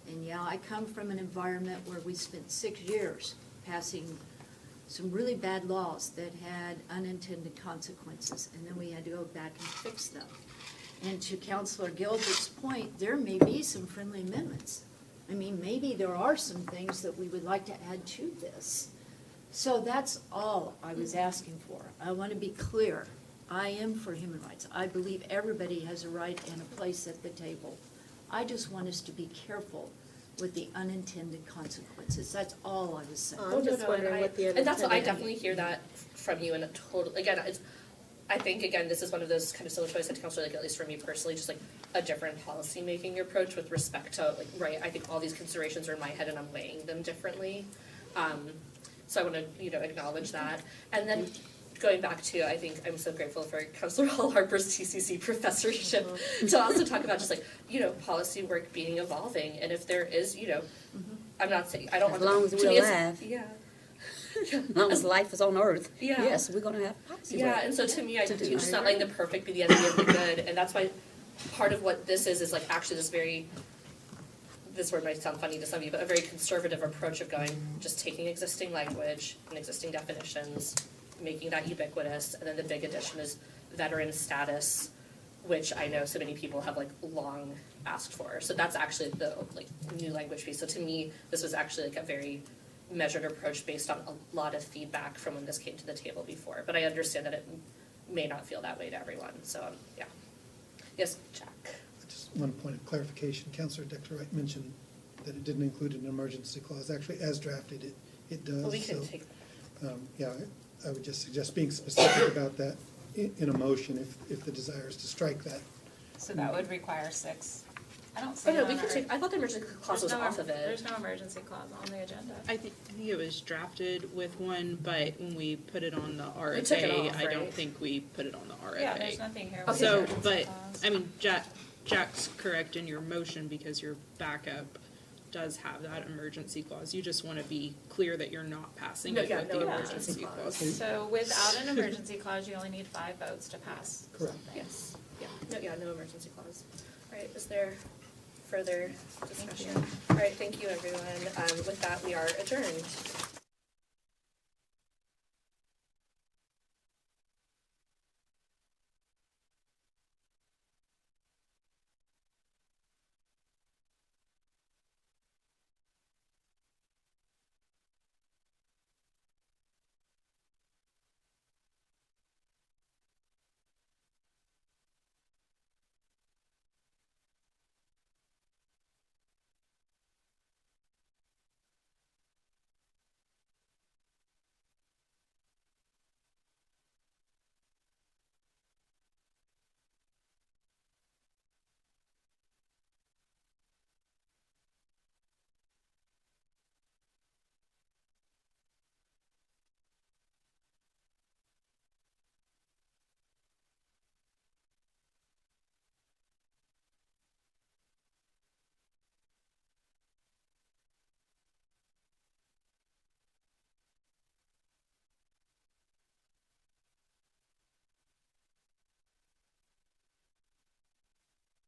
And yeah, I come from an environment where we spent 6 years passing some really bad laws that had unintended consequences, and then we had to go back and fix them. And to Counselor Gilbert's point, there may be some friendly amendments I mean, maybe there are some things that we would like to add to this. So that's all I was asking for. I want to be clear. I am for human rights. I believe everybody has a right and a place at the table. I just want us to be careful with the unintended consequences. That's all I was saying. I'm just wondering what the And that's what I unintended- definitely hear that from you in a total, again, it's, I think, again, this is one of those kind of similar to what I said to Counselor, like, at least for me personally, just like a different policy-making approach with respect to, like, right, I think all these considerations are in my head and I'm weighing them differently. So I wanna, acknowledge that. And then going back to, I think I'm so grateful for Counselor Hall Harper's TCC professorship to also talk about just like, policy work being evolving, and if there is, I'm not saying, I don't As want to. long as to we're me, it's- alive. Yeah. As long as life is on earth, Yeah. yes, we're gonna have policy work. Yeah, and so to me, I to do. just not letting the perfect be the enemy of the good, and that's why part of what this is like actually this word might sound funny to some of you, but a very conservative approach of going, just taking existing language and existing definitions, making that ubiquitous, and then the big addition is veteran status, which I know so many people have like long asked for. So that's actually the like new language piece. So to me, this was actually like a very measured approach based on a lot of feedback from when this came to the table before. But I understand that it may not feel that way to everyone, so yeah. Yes, Jack? Just one point of clarification, Councilor Dexter Wright mentioned that it didn't include an emergency clause. Actually, as drafted, it does. Well, we can So, take, yeah, I would just suggest being specific about that in a motion if the desire is to strike that. So that would require 6. I don't see oh it no, on we could our- take, I thought the emergency clause was There's no- off of it. There's no emergency clause on the agenda. I think it was drafted with one, but when we put it on the We took it RFA, off, I don't right? think we put it on the RFA. Yeah, there's nothing here. Okay. with So, emergency but, clause. I mean, Jack's correct in your motion because your backup does have that emergency clause. You just want to be clear that you're not passing No, it yeah, with no the emergency emergency clause. clause. So without an emergency clause, you only need 5 votes to pass Correct. something. Yes, no emergency clause. All right, is there further discussion? All right, thank you, everyone. With that, we are adjourned.